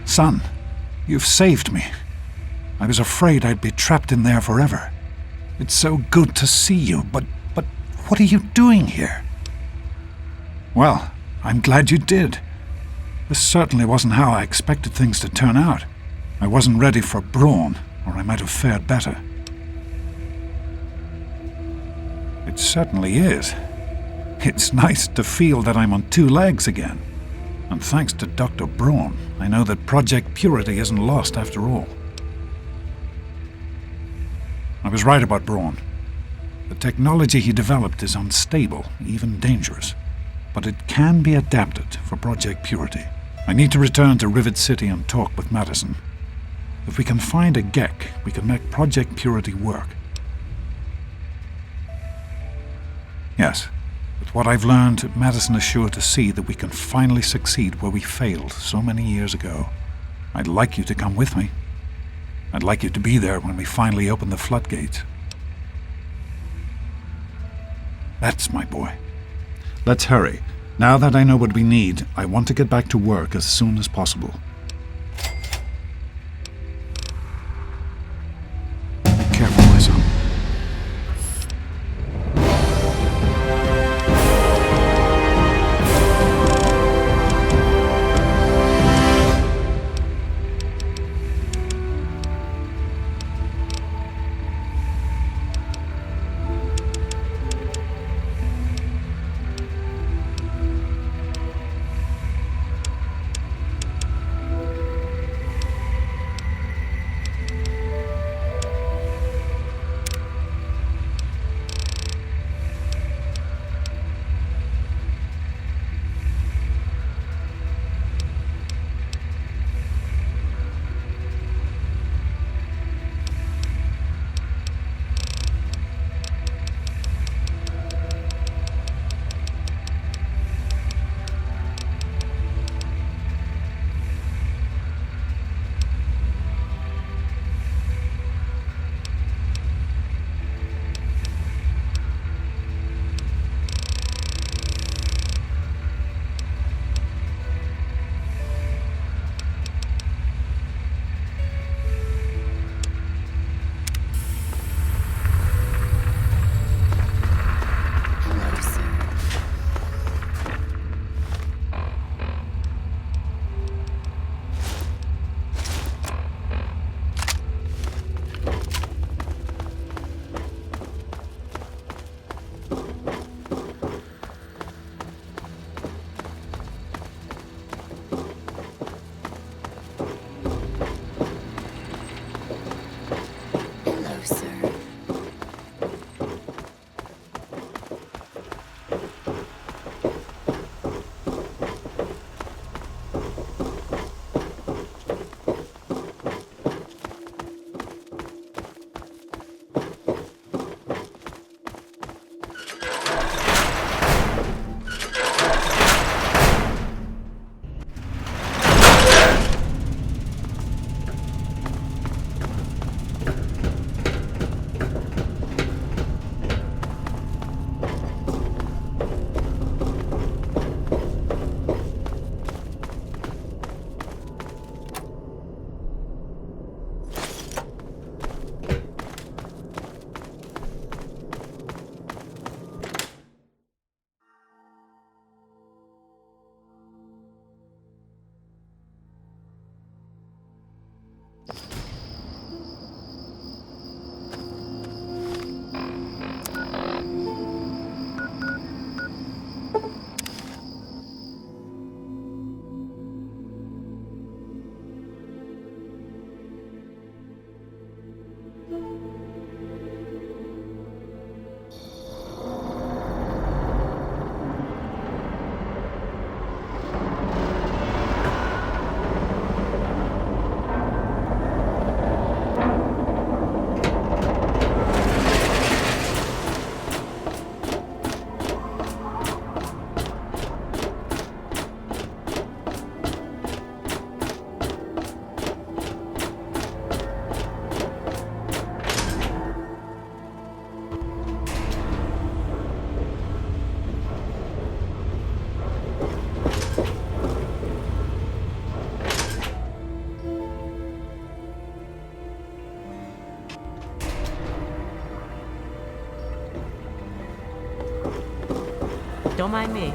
Son, you've saved me. I was afraid I'd be trapped in there forever. It's so good to see you, but what are you doing here? Well, I'm glad you did. This certainly wasn't how I expected things to turn out. I wasn't ready for Braun, or I might have fared better. It certainly is. It's nice to feel that I'm on two legs again. And thanks to Dr. Braun, I know that Project Purity isn't lost after all. I was right about Braun. The technology he developed is unstable, even dangerous. But it can be adapted for Project Purity. I need to return to Rivet City and talk with Madison. If we can find a Gek, we can make Project Purity work. Yes. With what I've learned, Madison is sure to see that we can finally succeed where we failed so many years ago. I'd like you to come with me. I'd like you to be there when we finally open the floodgates. That's my boy. Let's hurry. Now that I know what we need, I want to get back to work as soon as possible. Careful, my son. Don't mind me.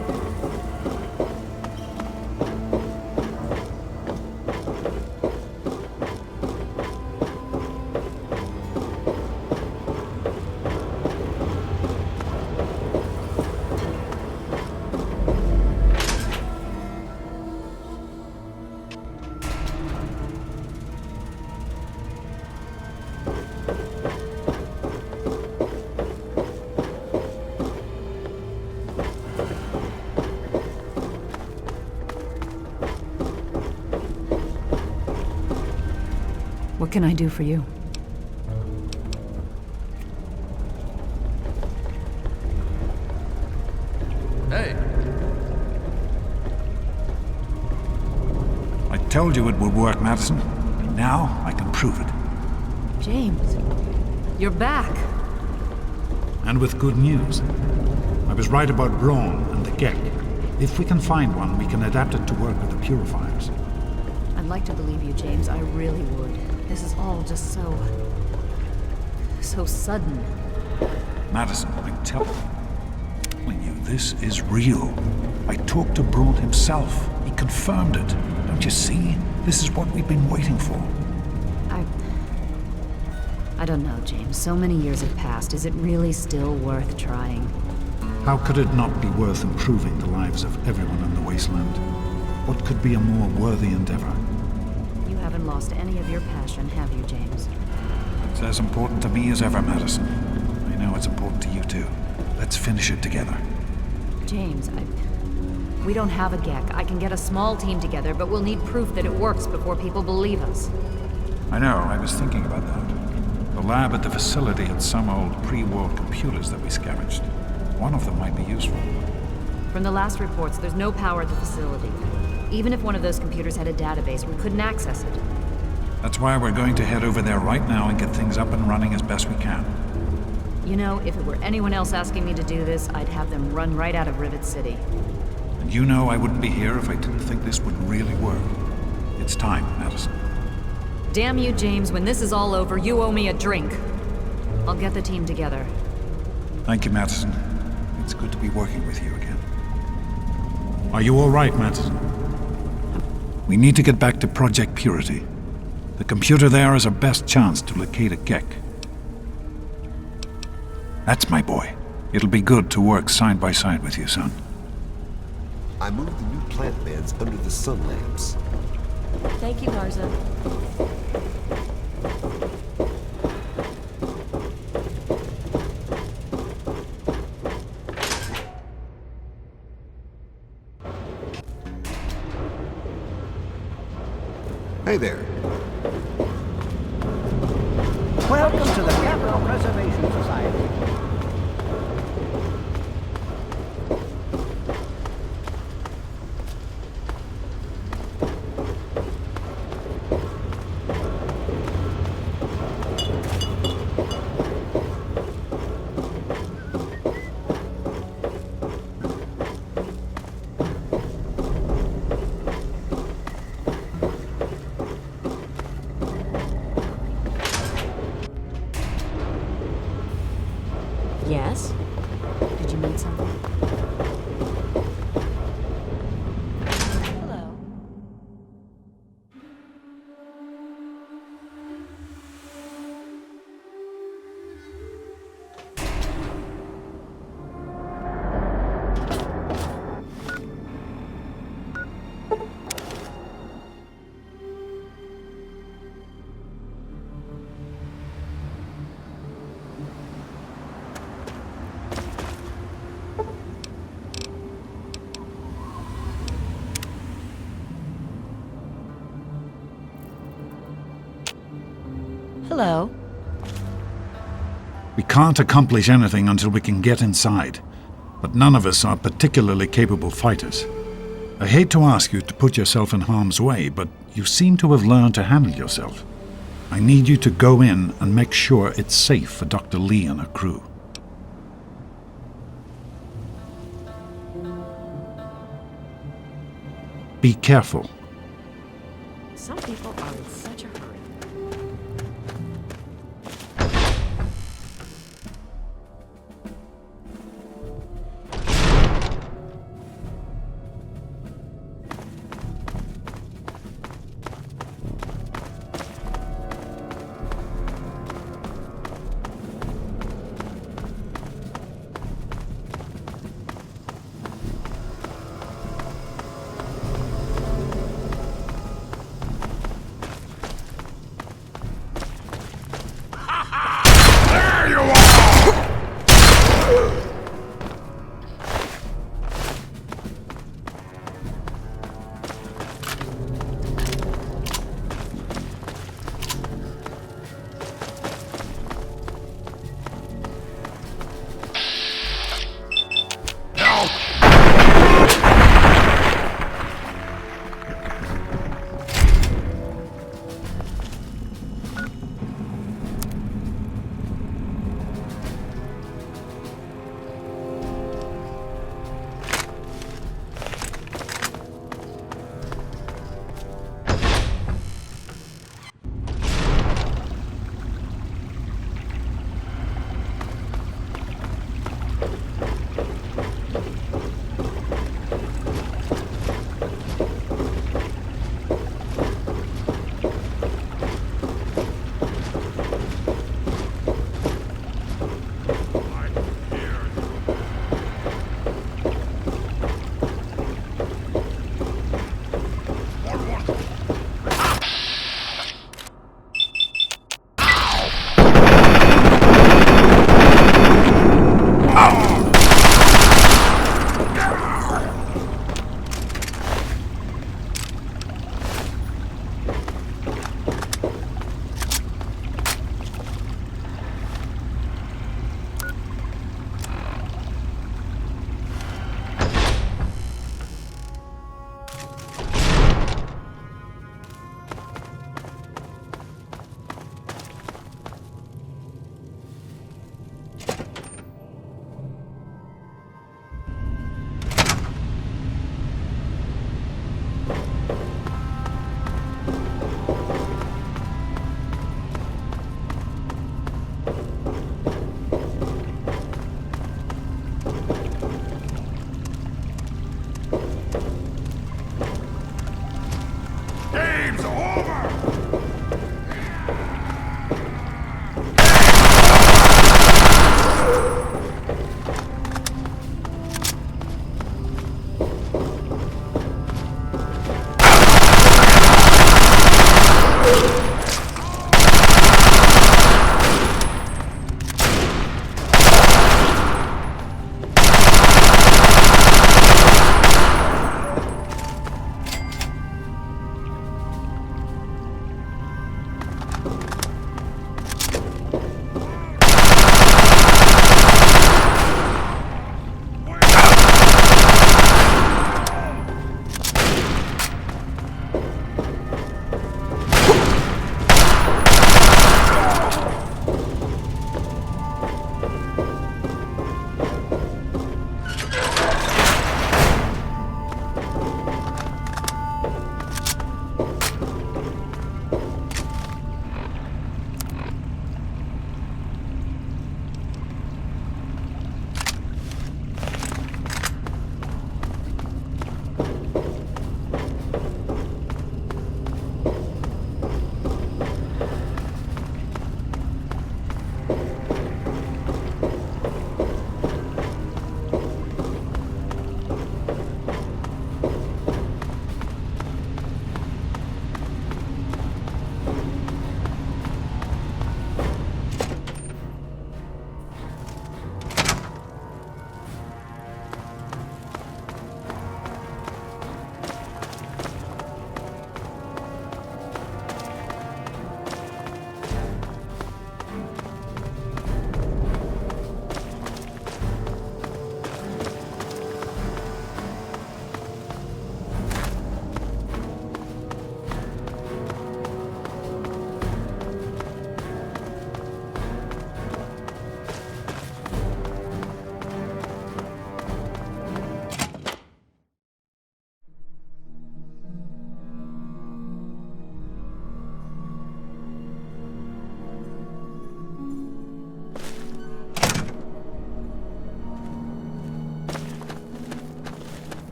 What can I do for you? Hey, I told you it would work, Madison. And now I can prove it. James, you're back. And with good news. I was right about Braun and the Gek. If we can find one, we can adapt it to work with the purifiers. I'd like to believe you, James. I really would. This is all just so sudden. Madison, I'm telling you, this is real. I talked to Braun himself. He confirmed it. Don't you see? This is what we've been waiting for. I don't know, James. So many years have passed. Is it really still worth trying? How could it not be worth improving the lives of everyone in the wasteland? What could be a more worthy endeavor? You haven't lost any of your passion, have you, James? It's as important to me as ever, Madison. I know it's important to you too. Let's finish it together. James, we don't have a Gek. I can get a small team together, but we'll need proof that it works before people believe us. I know, I was thinking about that. The lab at the facility had some old pre-war computers that we scavenged. One of them might be useful. From the last reports, there's no power at the facility. Even if one of those computers had a database, we couldn't access it. That's why we're going to head over there right now and get things up and running as best we can. You know, if it were anyone else asking me to do this, I'd have them run right out of Rivet City. And you know I wouldn't be here if I didn't think this would really work. It's time, Madison. Damn you, James. When this is all over, you owe me a drink. I'll get the team together. Thank you, Madison. It's good to be working with you again. Are you all right, Madison? We need to get back to Project Purity. The computer there is our best chance to locate a Gek. That's my boy. It'll be good to work side by side with you, son. I moved the new plant beds under the sun lamps. Thank you, Garza. Hey there. Welcome to the Capital Preservation Society. Yes? Did you need something? Hello. Hello. We can't accomplish anything until we can get inside, but none of us are particularly capable fighters. I hate to ask you to put yourself in harm's way, but you seem to have learned to handle yourself. I need you to go in and make sure it's safe for Dr. Lee and her crew. Be careful. Some people are in such a hurry.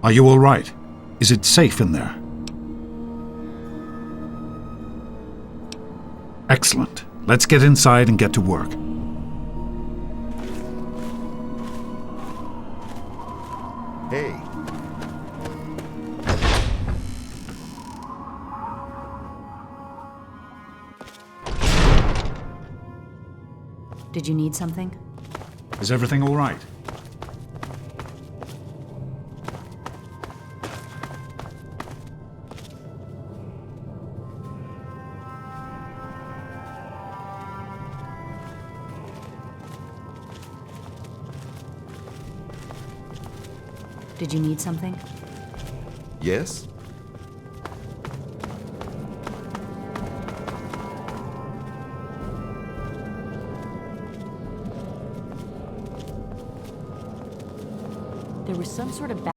Are you all right? Is it safe in there? Excellent. Let's get inside and get to work. Hey. Did you need something? Is everything all right? Did you need something? Yes? There was some sort of